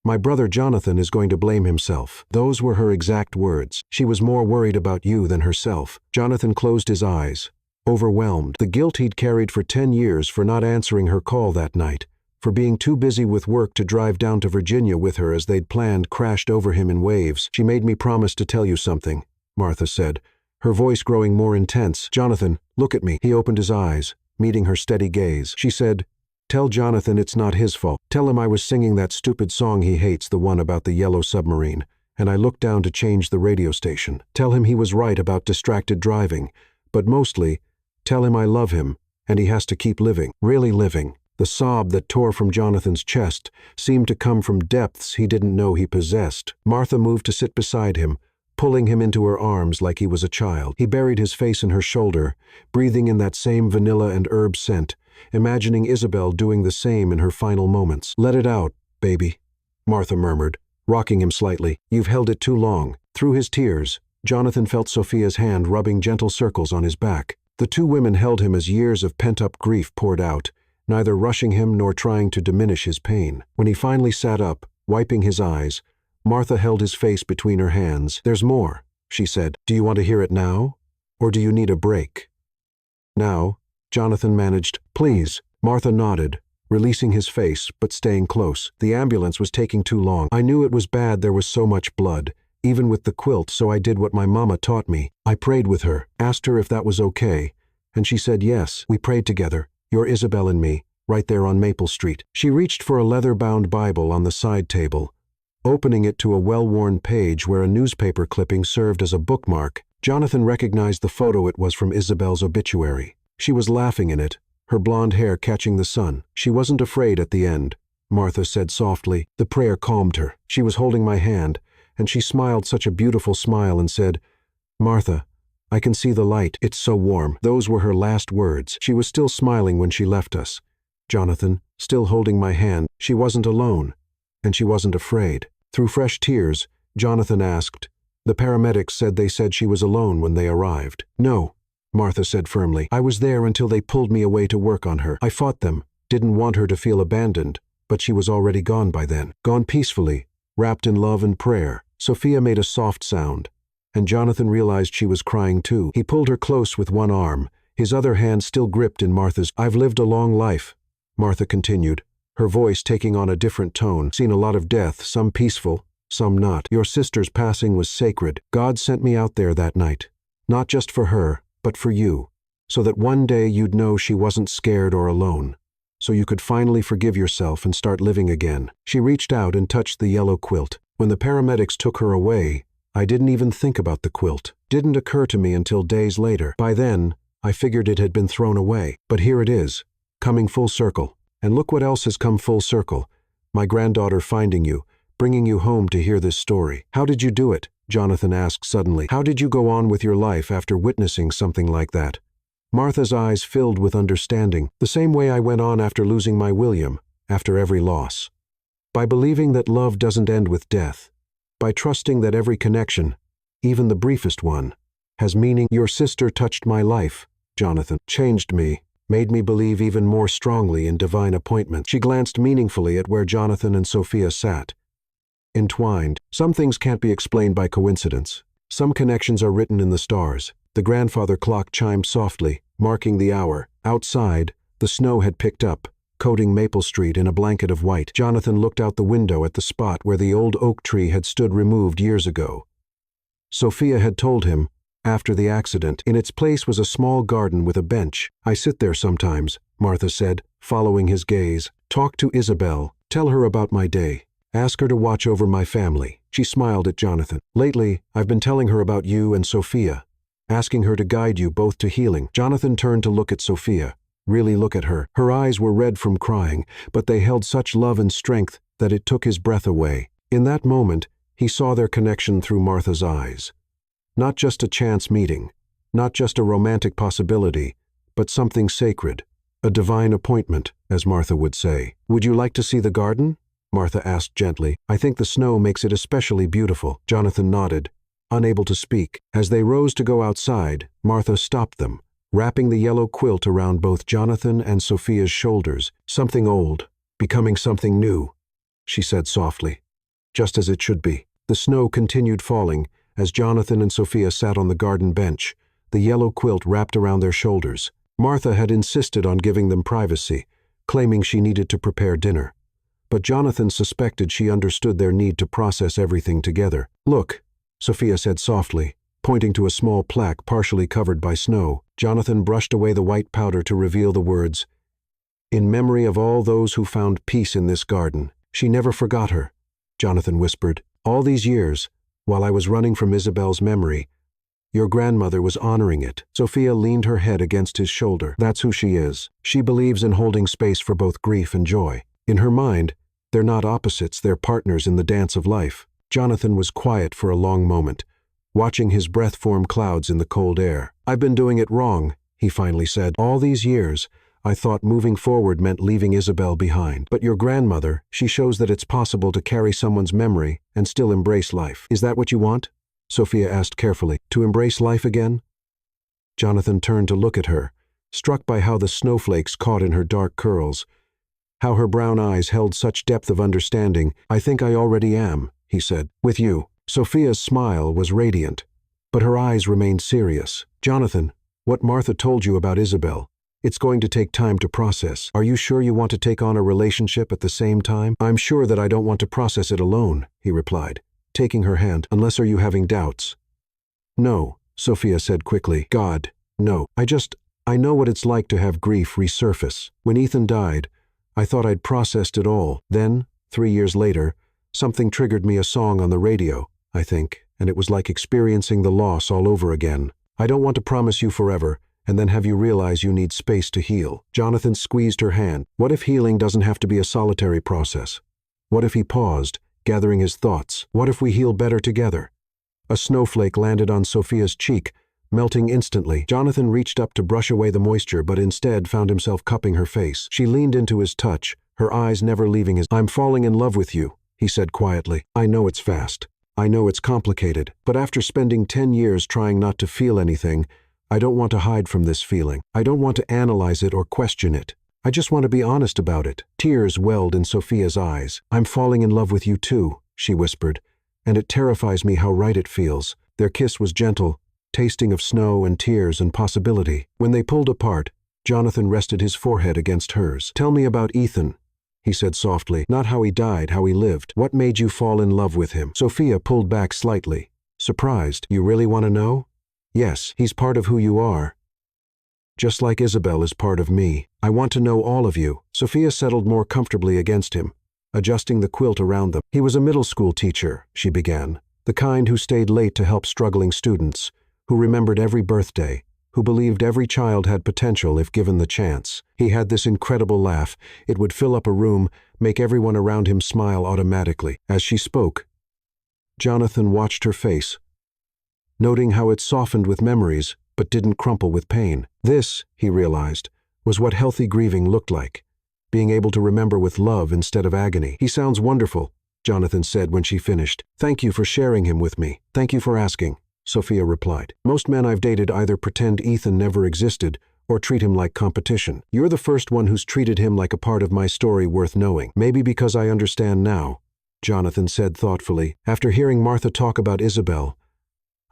'My brother Jonathan is going to blame himself.' Those were her exact words. She was more worried about you than herself." Jonathan closed his eyes, overwhelmed. The guilt he'd carried for 10 years for not answering her call that night, for being too busy with work to drive down to Virginia with her as they'd planned, crashed over him in waves. "She made me promise to tell you something," Martha said, her voice growing more intense. "Jonathan, look at me." He opened his eyes, meeting her steady gaze. She said, "Tell Jonathan it's not his fault. Tell him I was singing that stupid song he hates, the one about the yellow submarine, and I looked down to change the radio station. Tell him he was right about distracted driving, but mostly, tell him I love him, and he has to keep living, really living." The sob that tore from Jonathan's chest seemed to come from depths he didn't know he possessed. Martha moved to sit beside him, pulling him into her arms like he was a child. He buried his face in her shoulder, breathing in that same vanilla and herb scent, imagining Isabel doing the same in her final moments. "Let it out, baby," Martha murmured, rocking him slightly. "You've held it too long." Through his tears, Jonathan felt Sophia's hand rubbing gentle circles on his back. The two women held him as years of pent-up grief poured out, neither rushing him nor trying to diminish his pain. When he finally sat up, wiping his eyes, Martha held his face between her hands. "There's more," she said. "Do you want to hear it now? Or do you need a break?" "Now," Jonathan managed. "Please." Martha nodded, releasing his face but staying close. "The ambulance was taking too long. I knew it was bad there was so much blood, even with the quilt, so I did what my mama taught me. I prayed with her, asked her if that was okay, and she said yes. We prayed together, your Isabel and me, right there on Maple Street." She reached for a leather-bound Bible on the side table, opening it to a well-worn page where a newspaper clipping served as a bookmark. Jonathan recognized the photo. It was from Isabel's obituary. She was laughing in it, her blonde hair catching the sun. "She wasn't afraid at the end," Martha said softly. The prayer calmed her. "She was holding my hand, and she smiled such a beautiful smile and said, 'Martha, I can see the light. It's so warm.' Those were her last words. She was still smiling when she left us. Jonathan, still holding my hand. She wasn't alone, and she wasn't afraid." Through fresh tears, Jonathan asked, "The paramedics said they said she was alone when they arrived." "No," Martha said firmly. "I was there until they pulled me away to work on her. I fought them, didn't want her to feel abandoned, but she was already gone by then. Gone peacefully, wrapped in love and prayer." Sophia made a soft sound, and Jonathan realized she was crying too. He pulled her close with one arm, his other hand still gripped in Martha's. "I've lived a long life," Martha continued, her voice taking on a different tone. "Seen a lot of death, some peaceful, some not. Your sister's passing was sacred. God sent me out there that night, not just for her, but for you, so that one day you'd know she wasn't scared or alone, so you could finally forgive yourself and start living again." She reached out and touched the yellow quilt. "When the paramedics took her away, I didn't even think about the quilt. Didn't occur to me until days later. By then, I figured it had been thrown away. But here it is, coming full circle. And look what else has come full circle. My granddaughter finding you, bringing you home to hear this story." "How did you do it?" Jonathan asked suddenly. "How did you go on with your life after witnessing something like that?" Martha's eyes filled with understanding. "The same way I went on after losing my William, after every loss. By believing that love doesn't end with death. By trusting that every connection, even the briefest one, has meaning." "Your sister touched my life," Jonathan. "Changed me, made me believe even more strongly in divine appointment." She glanced meaningfully at where Jonathan and Sophia sat, entwined. "Some things can't be explained by coincidence. Some connections are written in the stars." The grandfather clock chimed softly, marking the hour. Outside, the snow had picked up, coating Maple Street in a blanket of white. Jonathan looked out the window at the spot where the old oak tree had stood removed years ago. Sophia had told him, after the accident, in its place was a small garden with a bench. "I sit there sometimes," Martha said, following his gaze. "Talk to Isabel. Tell her about my day. Ask her to watch over my family." She smiled at Jonathan. "Lately, I've been telling her about you and Sophia, asking her to guide you both to healing." Jonathan turned to look at Sophia. Really look at her. Her eyes were red from crying, but they held such love and strength that it took his breath away. In that moment, he saw their connection through Martha's eyes. Not just a chance meeting, not just a romantic possibility, but something sacred, a divine appointment, as Martha would say. "Would you like to see the garden?" Martha asked gently. "I think the snow makes it especially beautiful." Jonathan nodded, unable to speak. As they rose to go outside, Martha stopped them, wrapping the yellow quilt around both Jonathan and Sophia's shoulders. "Something old, becoming something new," she said softly. "Just as it should be." The snow continued falling as Jonathan and Sophia sat on the garden bench, the yellow quilt wrapped around their shoulders. Martha had insisted on giving them privacy, claiming she needed to prepare dinner. But Jonathan suspected she understood their need to process everything together. "Look," Sophia said softly, pointing to a small plaque partially covered by snow. Jonathan brushed away the white powder to reveal the words, "In memory of all those who found peace in this garden." "She never forgot her," Jonathan whispered. "All these years, while I was running from Isabel's memory, your grandmother was honoring it." Sophia leaned her head against his shoulder. "That's who she is. She believes in holding space for both grief and joy. In her mind, they're not opposites, they're partners in the dance of life." Jonathan was quiet for a long moment, watching his breath form clouds in the cold air. "I've been doing it wrong," he finally said. "All these years, I thought moving forward meant leaving Isabel behind. But your grandmother, she shows that it's possible to carry someone's memory and still embrace life." "Is that what you want?" Sophia asked carefully. "To embrace life again?" Jonathan turned to look at her, struck by how the snowflakes caught in her dark curls, how her brown eyes held such depth of understanding. "I think I already am," he said. "With you." Sophia's smile was radiant, but her eyes remained serious. "Jonathan, what Martha told you about Isabel, it's going to take time to process. Are you sure you want to take on a relationship at the same time?" "I'm sure that I don't want to process it alone," he replied, taking her hand. "Unless are you having doubts?" "No," Sophia said quickly. "God, no. I know what it's like to have grief resurface. When Ethan died, I thought I'd processed it all. Then, 3 years later, something triggered me a song on the radio, I think, and it was like experiencing the loss all over again. I don't want to promise you forever, and then have you realize you need space to heal." Jonathan squeezed her hand. What if healing doesn't have to be a solitary process? What if he paused, gathering his thoughts? What if we heal better together? A snowflake landed on Sophia's cheek, melting instantly. Jonathan reached up to brush away the moisture, but instead found himself cupping her face. She leaned into his touch, her eyes never leaving his. "I'm falling in love with you," he said quietly. "I know it's fast. I know it's complicated. But after spending 10 years trying not to feel anything, I don't want to hide from this feeling. I don't want to analyze it or question it. I just want to be honest about it." Tears welled in Sophia's eyes. "I'm falling in love with you too," she whispered, "and it terrifies me how right it feels." Their kiss was gentle, tasting of snow and tears and possibility. When they pulled apart, Jonathan rested his forehead against hers. "Tell me about Ethan," he said softly. "Not how he died, how he lived. What made you fall in love with him?" Sophia pulled back slightly, surprised. "You really want to know?" "Yes, he's part of who you are. Just like Isabel is part of me. I want to know all of you." Sophia settled more comfortably against him, adjusting the quilt around them. "He was a middle school teacher," she began, "the kind who stayed late to help struggling students, who remembered every birthday, who believed every child had potential if given the chance. He had this incredible laugh. It would fill up a room, make everyone around him smile automatically." As she spoke, Jonathan watched her face, noting how it softened with memories but didn't crumple with pain. This, he realized, was what healthy grieving looked like, being able to remember with love instead of agony. "He sounds wonderful," Jonathan said when she finished. "Thank you for sharing him with me." "Thank you for asking," Sophia replied. "Most men I've dated either pretend Ethan never existed or treat him like competition. You're the first one who's treated him like a part of my story worth knowing. Maybe because I understand now," Jonathan said thoughtfully. "After hearing Martha talk about Isabel,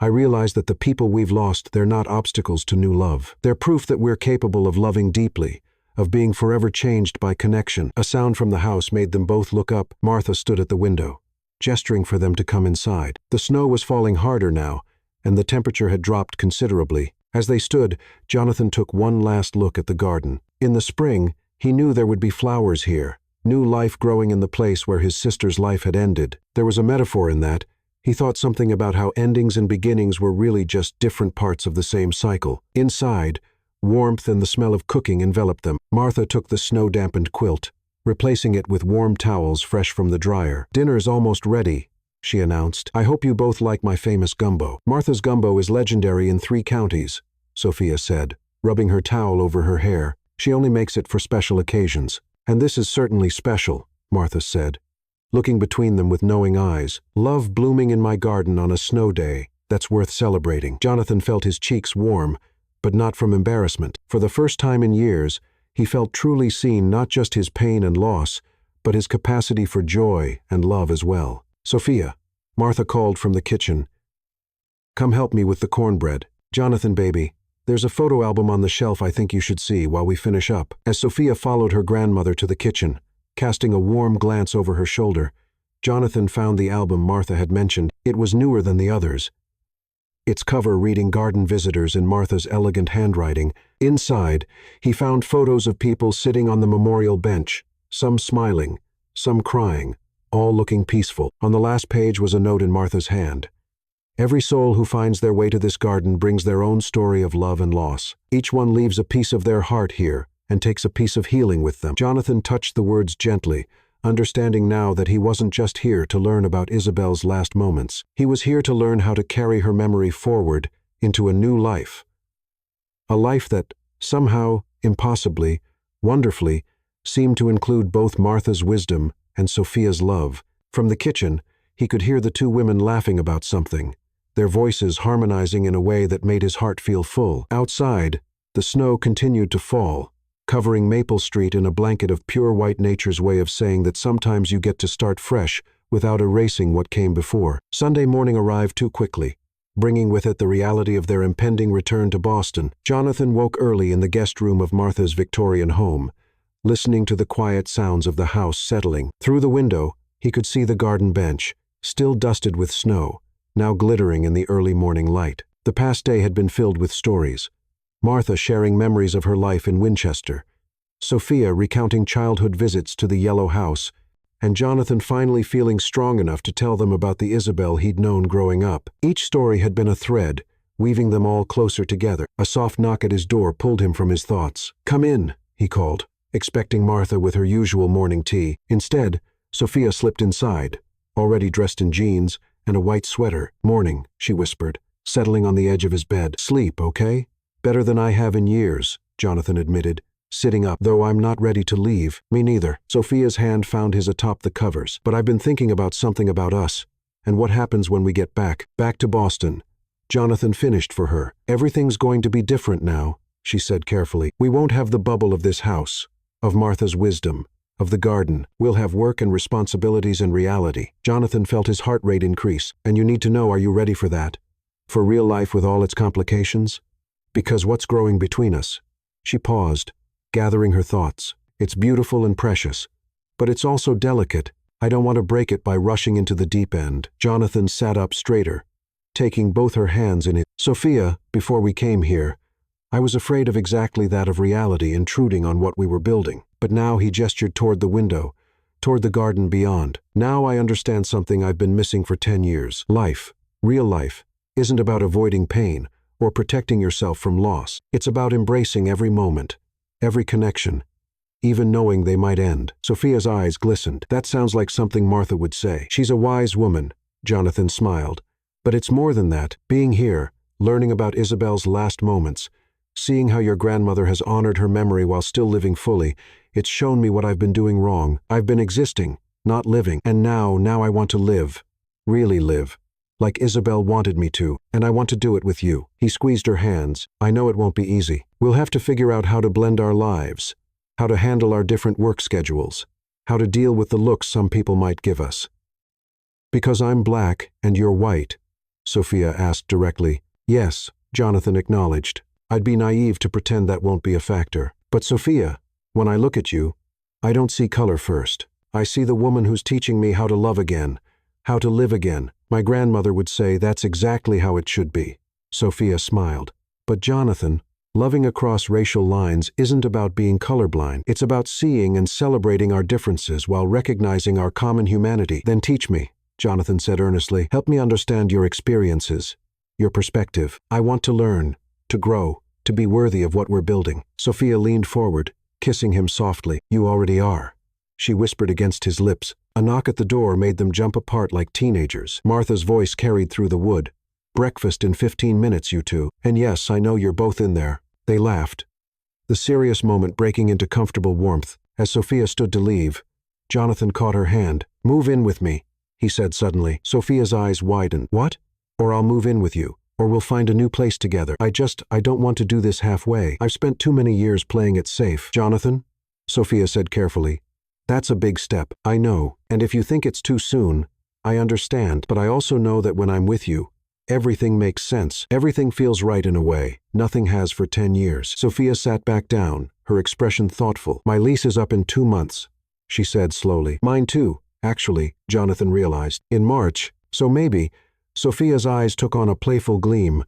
I realize that the people we've lost, they're not obstacles to new love. They're proof that we're capable of loving deeply, of being forever changed by connection." A sound from the house made them both look up. Martha stood at the window, gesturing for them to come inside. The snow was falling harder now, and the temperature had dropped considerably. As they stood, Jonathan took one last look at the garden. In the spring, he knew there would be flowers here, new life growing in the place where his sister's life had ended. There was a metaphor in that. He thought something about how endings and beginnings were really just different parts of the same cycle. Inside, warmth and the smell of cooking enveloped them. Martha took the snow-dampened quilt, replacing it with warm towels fresh from the dryer. "Dinner's almost ready," she announced. "I hope you both like my famous gumbo." "Martha's gumbo is legendary in 3 counties, Sophia said, rubbing her towel over her hair. "She only makes it for special occasions." "And this is certainly special," Martha said, looking between them with knowing eyes. "Love blooming in my garden on a snow day, that's worth celebrating. Jonathan felt his cheeks warm, but not from embarrassment. For the first time in years, he felt truly seen, not just his pain and loss, but his capacity for joy and love as well. "Sophia," Martha called from the kitchen. "Come help me with the cornbread." "Jonathan, baby, there's a photo album on the shelf I think you should see while we finish up." As Sophia followed her grandmother to the kitchen, casting a warm glance over her shoulder, Jonathan found the album Martha had mentioned. It was newer than the others, its cover reading "Garden Visitors" in Martha's elegant handwriting. Inside, he found photos of people sitting on the memorial bench, some smiling, some crying, all looking peaceful. On the last page was a note in Martha's hand. "Every soul who finds their way to this garden brings their own story of love and loss. Each one leaves a piece of their heart here and takes a piece of healing with them." Jonathan touched the words gently, understanding now that he wasn't just here to learn about Isabel's last moments. He was here to learn how to carry her memory forward into a new life. A life that, somehow, impossibly, wonderfully, seemed to include both Martha's wisdom and Sophia's love. From the kitchen, he could hear the two women laughing about something, their voices harmonizing in a way that made his heart feel full. Outside, the snow continued to fall, covering Maple Street in a blanket of pure white, nature's way of saying that sometimes you get to start fresh without erasing what came before. Sunday morning arrived too quickly, bringing with it the reality of their impending return to Boston. Jonathan woke early in the guest room of Martha's Victorian home, listening to the quiet sounds of the house settling. Through the window, he could see the garden bench, still dusted with snow, now glittering in the early morning light. The past day had been filled with stories. Martha sharing memories of her life in Winchester, Sophia recounting childhood visits to the Yellow House, and Jonathan finally feeling strong enough to tell them about the Isabel he'd known growing up. Each story had been a thread, weaving them all closer together. A soft knock at his door pulled him from his thoughts. "Come in," he called, expecting Martha with her usual morning tea. Instead, Sophia slipped inside, already dressed in jeans and a white sweater. "Morning," she whispered, settling on the edge of his bed. "Sleep, okay?" "Better than I have in years," Jonathan admitted, sitting up. "Though I'm not ready to leave." "Me neither." Sophia's hand found his atop the covers. "But I've been thinking about something about us, and what happens when we get back to Boston." Jonathan finished for her. "Everything's going to be different now," she said carefully. "We won't have the bubble of this house, of Martha's wisdom, of the garden. We'll have work and responsibilities and reality." Jonathan felt his heart rate increase. "And you need to know, are you ready for that? For real life with all its complications? Because what's growing between us?" She paused, gathering her thoughts. "It's beautiful and precious, but it's also delicate. I don't want to break it by rushing into the deep end." Jonathan sat up straighter, taking both her hands in his. "Sophia, before we came here, I was afraid of exactly that, of reality intruding on what we were building. But now," he gestured toward the window, toward the garden beyond. "Now I understand something I've been missing for 10 years. Life, real life, isn't about avoiding pain or protecting yourself from loss. It's about embracing every moment, every connection, even knowing they might end." Sophia's eyes glistened. "That sounds like something Martha would say." "She's a wise woman," Jonathan smiled. "But it's more than that. Being here, learning about Isabel's last moments, seeing how your grandmother has honored her memory while still living fully, it's shown me what I've been doing wrong. I've been existing, not living. And now I want to live, really live, like Isabel wanted me to, and I want to do it with you." He squeezed her hands. "I know it won't be easy. We'll have to figure out how to blend our lives, how to handle our different work schedules, how to deal with the looks some people might give us." "Because I'm black and you're white?" Sophia asked directly. "Yes," Jonathan acknowledged. "I'd be naive to pretend that won't be a factor. But Sophia, when I look at you, I don't see color first. I see the woman who's teaching me how to love again, how to live again. My grandmother would say that's exactly how it should be." Sophia smiled. "But Jonathan, loving across racial lines isn't about being colorblind. It's about seeing and celebrating our differences while recognizing our common humanity." "Then teach me," Jonathan said earnestly. "Help me understand your experiences, your perspective. I want to learn, to grow, to be worthy of what we're building." Sophia leaned forward, kissing him softly. "You already are," she whispered against his lips. A knock at the door made them jump apart like teenagers. Martha's voice carried through the wood. "Breakfast in 15 minutes, you two. And yes, I know you're both in there." They laughed, the serious moment breaking into comfortable warmth. As Sophia stood to leave, Jonathan caught her hand. "Move in with me," he said suddenly. Sophia's eyes widened. "What?" Or I'll move in with you. Or we'll find a new place together. I don't want to do this halfway. I've spent too many years playing it safe. Jonathan, Sophia said carefully, that's a big step. I know. And if you think it's too soon, I understand. But I also know that when I'm with you, everything makes sense. Everything feels right in a way. Nothing has for 10 years. Sophia sat back down, her expression thoughtful. My lease is up in 2 months, she said slowly. Mine too, actually, Jonathan realized. In March, so maybe. Sophia's eyes took on a playful gleam.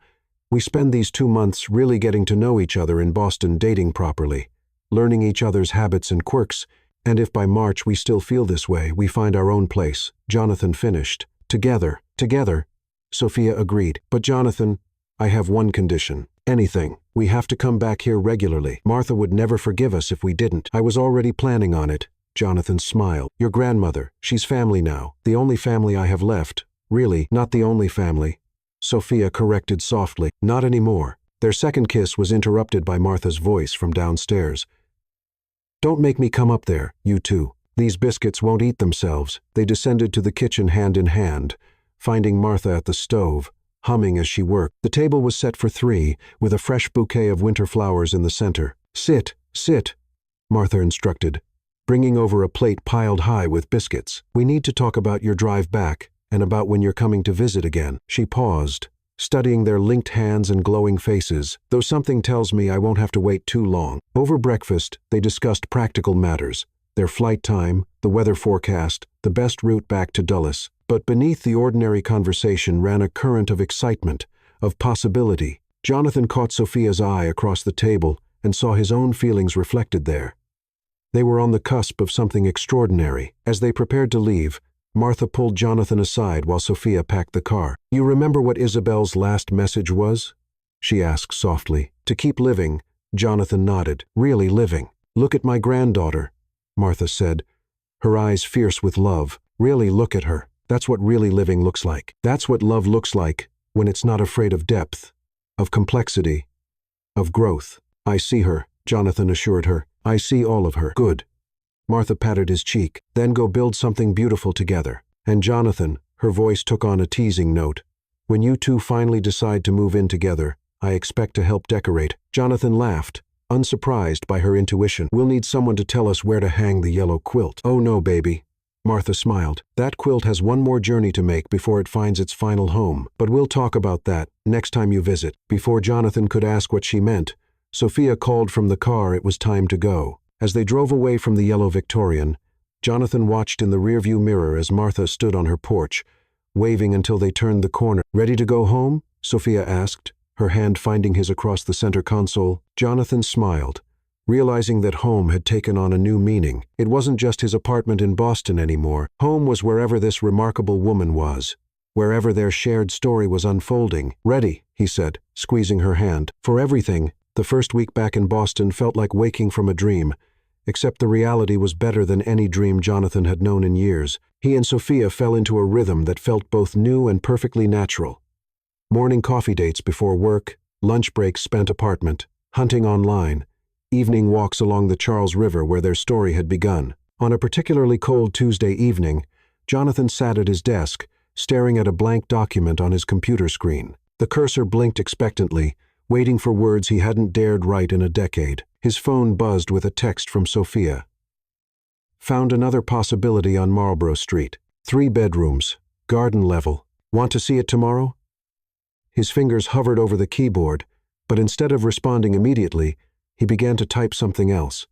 We spend these 2 months really getting to know each other in Boston, dating properly, learning each other's habits and quirks, and if by March we still feel this way, we find our own place. Jonathan finished. Together. Sophia agreed. But Jonathan, I have one condition. Anything. We have to come back here regularly. Martha would never forgive us if we didn't. I was already planning on it. Jonathan smiled. Your grandmother, she's family now. The only family I have left. Really, not the only family. Sophia corrected softly. Not anymore. Their second kiss was interrupted by Martha's voice from downstairs. Don't make me come up there, you two. These biscuits won't eat themselves. They descended to the kitchen hand in hand, finding Martha at the stove, humming as she worked. The table was set for 3, with a fresh bouquet of winter flowers in the center. Sit, Martha instructed, bringing over a plate piled high with biscuits. We need to talk about your drive back, and about when you're coming to visit again. She paused, studying their linked hands and glowing faces, though something tells me I won't have to wait too long. Over breakfast, they discussed practical matters, their flight time, the weather forecast, the best route back to Dulles. But beneath the ordinary conversation ran a current of excitement, of possibility. Jonathan caught Sophia's eye across the table and saw his own feelings reflected there. They were on the cusp of something extraordinary. As they prepared to leave, Martha pulled Jonathan aside while Sophia packed the car. You remember what Isabel's last message was? She asked softly. To keep living. Jonathan nodded. Really living. Look at my granddaughter, Martha said, her eyes fierce with love. Really look at her. That's what really living looks like. That's what love looks like when it's not afraid of depth, of complexity, of growth. I see her, Jonathan assured her. I see all of her. Good. Martha patted his cheek. Then go build something beautiful together. And Jonathan, her voice took on a teasing note. When you two finally decide to move in together, I expect to help decorate. Jonathan laughed, unsurprised by her intuition. We'll need someone to tell us where to hang the yellow quilt. Oh no, baby. Martha smiled. That quilt has one more journey to make before it finds its final home. But we'll talk about that next time you visit. Before Jonathan could ask what she meant, Sophia called from the car it was time to go. As they drove away from the yellow Victorian, Jonathan watched in the rearview mirror as Martha stood on her porch, waving until they turned the corner. Ready to go home? Sophia asked, her hand finding his across the center console. Jonathan smiled, realizing that home had taken on a new meaning. It wasn't just his apartment in Boston anymore. Home was wherever this remarkable woman was, wherever their shared story was unfolding. Ready, he said, squeezing her hand. For everything, the first week back in Boston felt like waking from a dream, except the reality was better than any dream Jonathan had known in years. He and Sophia fell into a rhythm that felt both new and perfectly natural. Morning coffee dates before work, lunch breaks spent apartment, hunting online, evening walks along the Charles River where their story had begun. On a particularly cold Tuesday evening, Jonathan sat at his desk, staring at a blank document on his computer screen. The cursor blinked expectantly, waiting for words he hadn't dared write in a decade. His phone buzzed with a text from Sophia. Found another possibility on Marlborough Street. 3 bedrooms, garden level. Want to see it tomorrow? His fingers hovered over the keyboard, but instead of responding immediately, he began to type something else.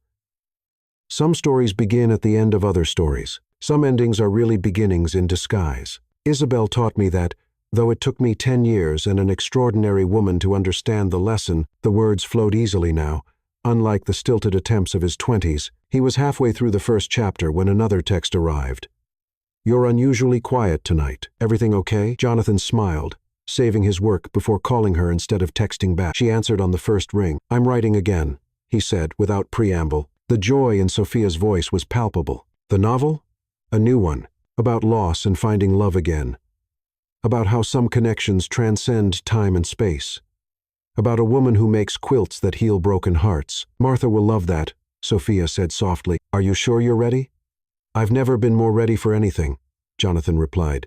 Some stories begin at the end of other stories. Some endings are really beginnings in disguise. Isabel taught me that, though it took me 10 years and an extraordinary woman to understand the lesson, the words flowed easily now. Unlike the stilted attempts of his 20s, he was halfway through the first chapter when another text arrived. You're unusually quiet tonight. Everything okay? Jonathan smiled, saving his work before calling her instead of texting back. She answered on the first ring. I'm writing again, he said without preamble. The joy in Sophia's voice was palpable. The novel? A new one, about loss and finding love again. About how some connections transcend time and space. About a woman who makes quilts that heal broken hearts. Martha will love that, Sophia said softly. Are you sure you're ready? I've never been more ready for anything, Jonathan replied.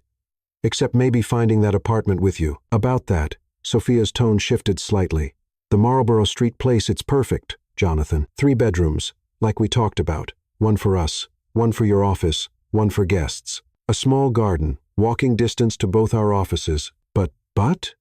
except maybe finding that apartment with you. About that, Sophia's tone shifted slightly. The Marlborough Street place, it's perfect, Jonathan. 3 bedrooms, like we talked about. 1 for us, 1 for your office, 1 for guests. A small garden, walking distance to both our offices. But?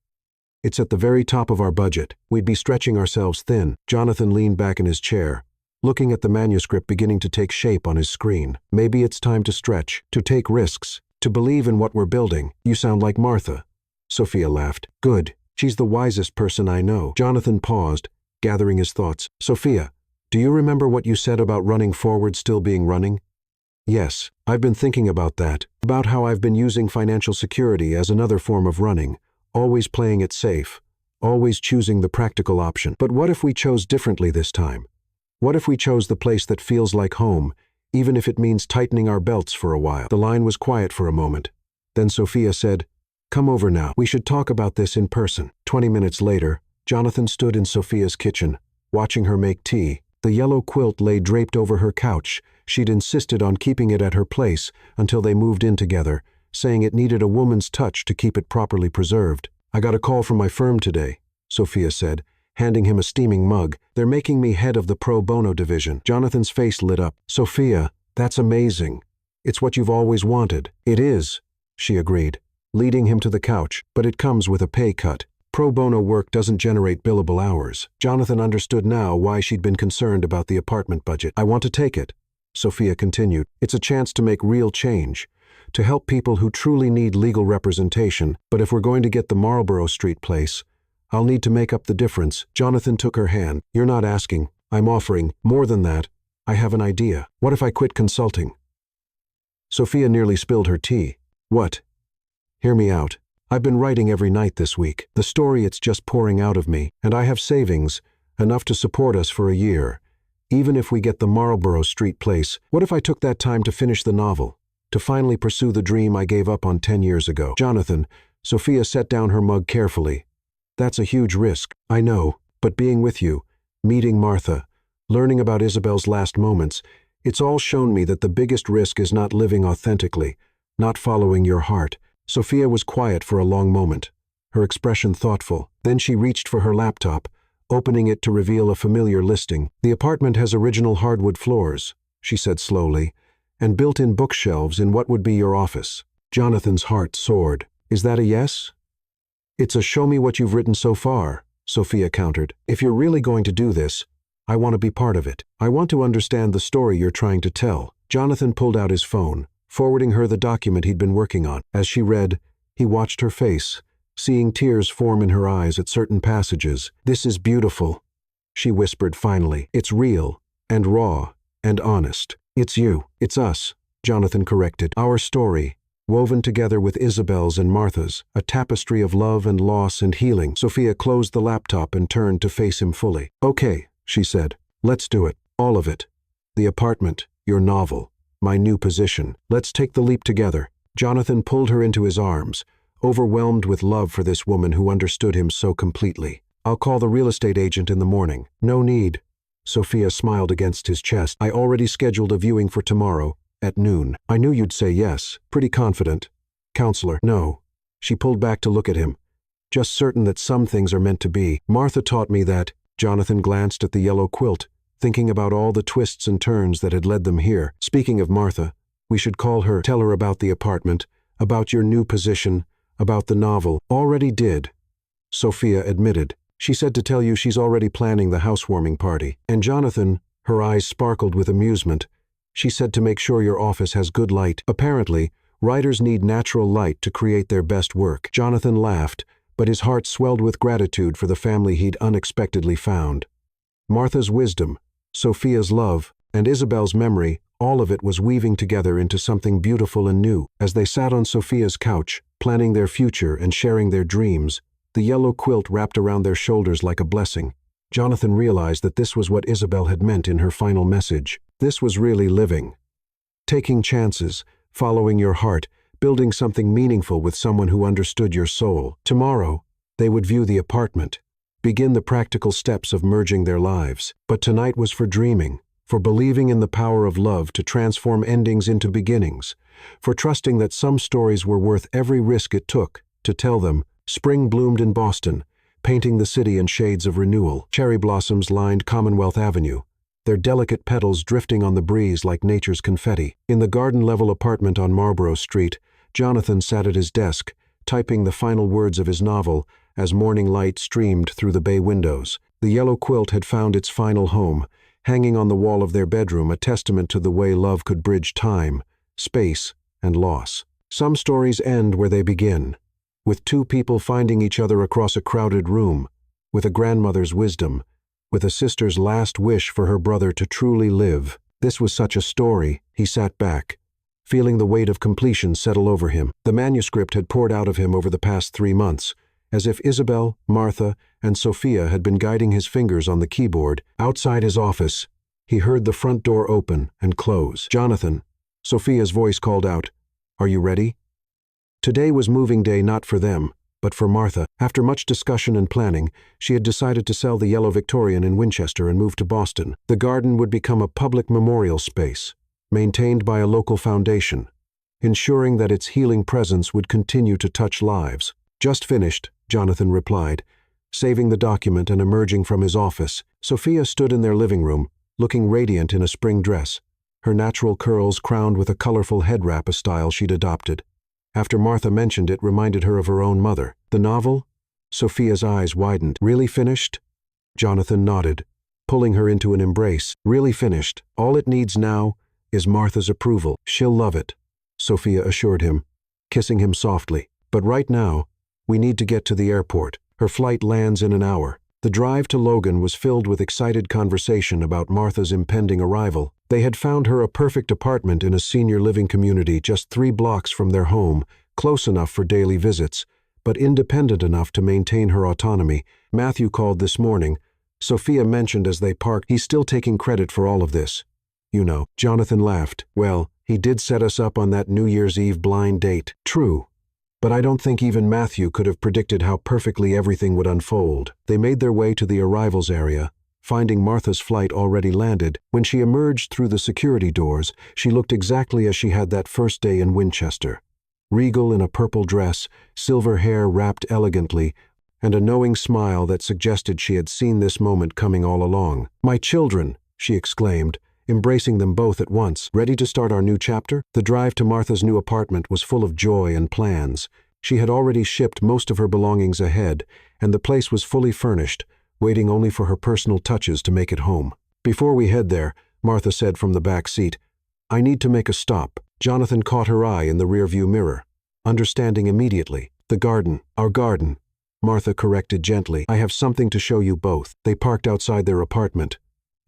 It's at the very top of our budget. We'd be stretching ourselves thin. Jonathan leaned back in his chair, looking at the manuscript beginning to take shape on his screen. Maybe it's time to stretch, to take risks, to believe in what we're building. You sound like Martha. Sophia laughed. Good. She's the wisest person I know. Jonathan paused, gathering his thoughts. Sophia, do you remember what you said about running forward still being running? Yes, I've been thinking about that, about how I've been using financial security as another form of running, always playing it safe, always choosing the practical option. But what if we chose differently this time? What if we chose the place that feels like home, even if it means tightening our belts for a while? The line was quiet for a moment. Then Sophia said, Come over now. We should talk about this in person. 20 minutes later, Jonathan stood in Sophia's kitchen, watching her make tea. The yellow quilt lay draped over her couch. She'd insisted on keeping it at her place until they moved in together, saying it needed a woman's touch to keep it properly preserved. I got a call from my firm today, Sophia said, handing him a steaming mug. They're making me head of the pro bono division. Jonathan's face lit up. Sophia, that's amazing. It's what you've always wanted. It is, she agreed, leading him to the couch, but it comes with a pay cut. Pro bono work doesn't generate billable hours. Jonathan understood now why she'd been concerned about the apartment budget. I want to take it, Sophia continued. It's a chance to make real change, to help people who truly need legal representation. But if we're going to get the Marlborough Street place, I'll need to make up the difference. Jonathan took her hand. You're not asking. I'm offering. More than that, I have an idea. What if I quit consulting? Sophia nearly spilled her tea. What? Hear me out. I've been writing every night this week. The story, it's just pouring out of me, and I have savings, enough to support us for a year. Even if we get the Marlborough Street place, what if I took that time to finish the novel, to finally pursue the dream I gave up on 10 years ago? Jonathan, Sophia set down her mug carefully. That's a huge risk, I know, but being with you, meeting Martha, learning about Isabel's last moments, it's all shown me that the biggest risk is not living authentically, not following your heart. Sophia was quiet for a long moment, her expression thoughtful. Then she reached for her laptop, opening it to reveal a familiar listing. The apartment has original hardwood floors, she said slowly, and built-in bookshelves in what would be your office. Jonathan's heart soared. Is that a yes? It's a show me what you've written so far, Sophia countered. If you're really going to do this, I want to be part of it. I want to understand the story you're trying to tell. Jonathan pulled out his phone, forwarding her the document he'd been working on. As she read, he watched her face, seeing tears form in her eyes at certain passages. This is beautiful, she whispered finally. It's real, and raw, and honest. It's you, it's us, Jonathan corrected. Our story, woven together with Isabel's and Martha's, a tapestry of love and loss and healing. Sophia closed the laptop and turned to face him fully. Okay, she said. Let's do it. All of it. The apartment, your novel, my new position. Let's take the leap together. Jonathan pulled her into his arms, overwhelmed with love for this woman who understood him so completely. I'll call the real estate agent in the morning. No need. Sophia smiled against his chest. I already scheduled a viewing for tomorrow, at noon. I knew you'd say yes. Pretty confident. Counselor, no. She pulled back to look at him. Just certain that some things are meant to be. Martha taught me that. Jonathan glanced at the yellow quilt, thinking about all the twists and turns that had led them here. Speaking of Martha, we should call her, tell her about the apartment, about your new position, about the novel. Already did, Sophia admitted. She said to tell you she's already planning the housewarming party. And Jonathan, her eyes sparkled with amusement, she said to make sure your office has good light. Apparently, writers need natural light to create their best work. Jonathan laughed, but his heart swelled with gratitude for the family he'd unexpectedly found. Martha's wisdom, Sophia's love, and Isabel's memory, all of it was weaving together into something beautiful and new. As they sat on Sophia's couch, planning their future and sharing their dreams, the yellow quilt wrapped around their shoulders like a blessing. Jonathan realized that this was what Isabel had meant in her final message. This was really living. Taking chances, following your heart, building something meaningful with someone who understood your soul. Tomorrow, they would view the apartment, begin the practical steps of merging their lives. But tonight was for dreaming, for believing in the power of love to transform endings into beginnings, for trusting that some stories were worth every risk it took to tell them. Spring bloomed in Boston, painting the city in shades of renewal. Cherry blossoms lined Commonwealth Avenue, their delicate petals drifting on the breeze like nature's confetti. In the garden-level apartment on Marlborough Street, Jonathan sat at his desk, typing the final words of his novel as morning light streamed through the bay windows. The yellow quilt had found its final home, hanging on the wall of their bedroom, a testament to the way love could bridge time, space, and loss. Some stories end where they begin, with two people finding each other across a crowded room, with a grandmother's wisdom, with a sister's last wish for her brother to truly live. This was such a story. He sat back, feeling the weight of completion settle over him. The manuscript had poured out of him over the past 3 months, as if Isabel, Martha, and Sophia had been guiding his fingers on the keyboard. Outside his office, he heard the front door open and close. "Jonathan," Sophia's voice called out, "are you ready?" Today was moving day, not for them, but for Martha. After much discussion and planning, she had decided to sell the yellow Victorian in Winchester and move to Boston. The garden would become a public memorial space, maintained by a local foundation, ensuring that its healing presence would continue to touch lives. "Just finished," Jonathan replied, saving the document and emerging from his office. Sophia stood in their living room, looking radiant in a spring dress, her natural curls crowned with a colorful head wrap, a style she'd adopted. After Martha mentioned it, reminded her of her own mother. "The novel?" Sophia's eyes widened. "Really finished?" Jonathan nodded, pulling her into an embrace. "Really finished. All it needs now is Martha's approval. She'll love it," Sophia assured him, kissing him softly. "But right now, we need to get to the airport. Her flight lands in an hour." The drive to Logan was filled with excited conversation about Martha's impending arrival. They had found her a perfect apartment in a senior living community just 3 blocks from their home, close enough for daily visits, but independent enough to maintain her autonomy. Matthew called this morning. Sophia mentioned as they parked, "He's still taking credit for all of this. You know." Jonathan laughed. "Well, he did set us up on that New Year's Eve blind date." "True. But I don't think even Matthew could have predicted how perfectly everything would unfold." They made their way to the arrivals area, finding Martha's flight already landed. When she emerged through the security doors, she looked exactly as she had that first day in Winchester. Regal in a purple dress, silver hair wrapped elegantly, and a knowing smile that suggested she had seen this moment coming all along. "My children," she exclaimed, embracing them both at once. "Ready to start our new chapter?" The drive to Martha's new apartment was full of joy and plans. She had already shipped most of her belongings ahead, and the place was fully furnished, waiting only for her personal touches to make it home. "Before we head there," Martha said from the back seat, "I need to make a stop." Jonathan caught her eye in the rearview mirror, understanding immediately. "The garden, our garden," Martha corrected gently. "I have something to show you both." They parked outside their apartment,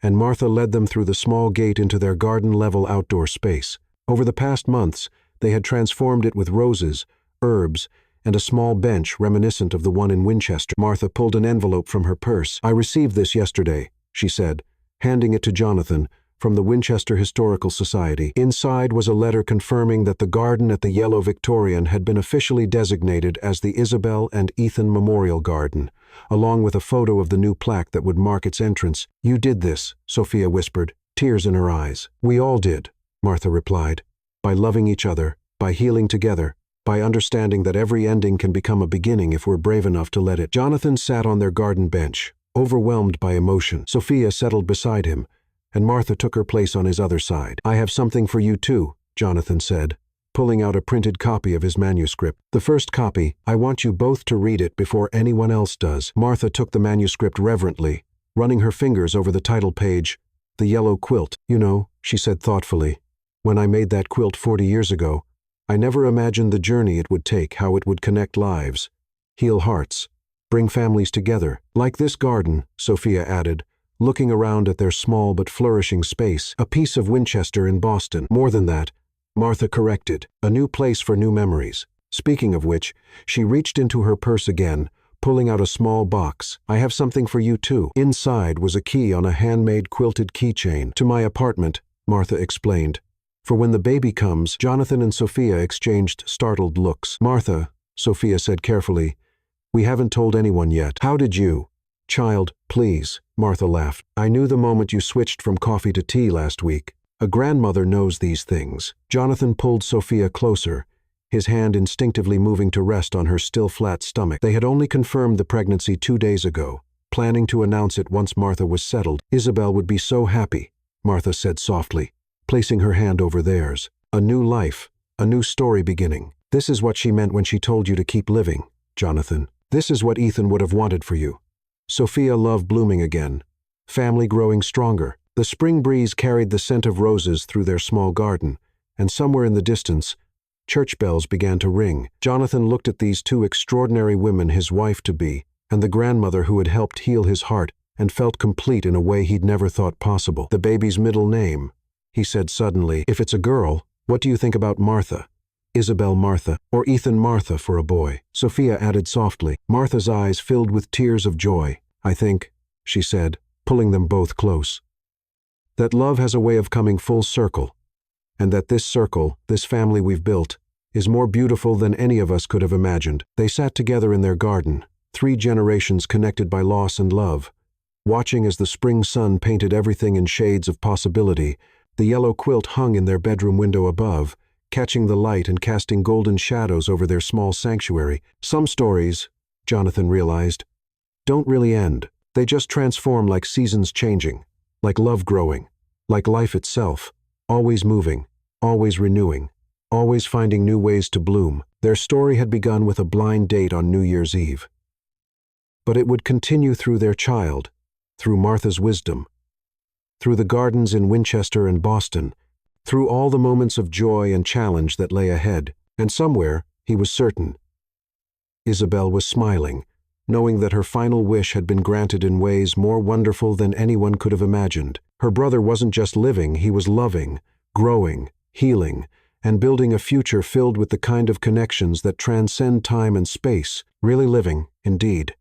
and Martha led them through the small gate into their garden-level outdoor space. Over the past months, they had transformed it with roses, herbs, and a small bench reminiscent of the one in Winchester. Martha pulled an envelope from her purse. "I received this yesterday," she said, handing it to Jonathan, "from the Winchester Historical Society." Inside was a letter confirming that the garden at the Yellow Victorian had been officially designated as the Isabel and Ethan Memorial Garden, along with a photo of the new plaque that would mark its entrance. "You did this," Sophia whispered, tears in her eyes. "We all did," Martha replied, "by loving each other, by healing together, by understanding that every ending can become a beginning if we're brave enough to let it." Jonathan sat on their garden bench, overwhelmed by emotion. Sophia settled beside him, and Martha took her place on his other side. "I have something for you too," Jonathan said, pulling out a printed copy of his manuscript. "The first copy, I want you both to read it before anyone else does." Martha took the manuscript reverently, running her fingers over the title page, "The Yellow Quilt." "You know," she said thoughtfully, "when I made that quilt 40 years ago, I never imagined the journey it would take, how it would connect lives, heal hearts, bring families together. Like this garden," Sophia added, looking around at their small but flourishing space, "a piece of Winchester in Boston. More than that," Martha corrected, "a new place for new memories." Speaking of which, she reached into her purse again, pulling out a small box. "I have something for you too." Inside was a key on a handmade quilted keychain. "To my apartment," Martha explained. "For when the baby comes." Jonathan and Sophia exchanged startled looks. "Martha," Sophia said carefully, "we haven't told anyone yet." "How did you?" "Child, please," Martha laughed. "I knew the moment you switched from coffee to tea last week. A grandmother knows these things." Jonathan pulled Sophia closer, his hand instinctively moving to rest on her still flat stomach. They had only confirmed the pregnancy 2 days ago, planning to announce it once Martha was settled. "Isabel would be so happy," Martha said softly, placing her hand over theirs. "A new life, a new story beginning. This is what she meant when she told you to keep living, Jonathan. This is what Ethan would have wanted for you." Sophia loved blooming again, family growing stronger. The spring breeze carried the scent of roses through their small garden, and somewhere in the distance, church bells began to ring. Jonathan looked at these two extraordinary women, his wife-to-be, and the grandmother who had helped heal his heart, and felt complete in a way he'd never thought possible. "The baby's middle name," he said suddenly. "If it's a girl, what do you think about Martha? Isabel Martha, or Ethan Martha for a boy?" Sophia added softly. Martha's eyes filled with tears of joy. "I think," she said, pulling them both close, "that love has a way of coming full circle, and that this circle, this family we've built, is more beautiful than any of us could have imagined." They sat together in their garden, 3 generations connected by loss and love, watching as the spring sun painted everything in shades of possibility. The yellow quilt hung in their bedroom window above, catching the light and casting golden shadows over their small sanctuary. Some stories, Jonathan realized, don't really end. They just transform like seasons changing, like love growing, like life itself, always moving, always renewing, always finding new ways to bloom. Their story had begun with a blind date on New Year's Eve. But it would continue through their child, through Martha's wisdom, through the gardens in Winchester and Boston, through all the moments of joy and challenge that lay ahead. And somewhere, he was certain, Isabel was smiling, knowing that her final wish had been granted in ways more wonderful than anyone could have imagined. Her brother wasn't just living, he was loving, growing, healing, and building a future filled with the kind of connections that transcend time and space. Really living, indeed.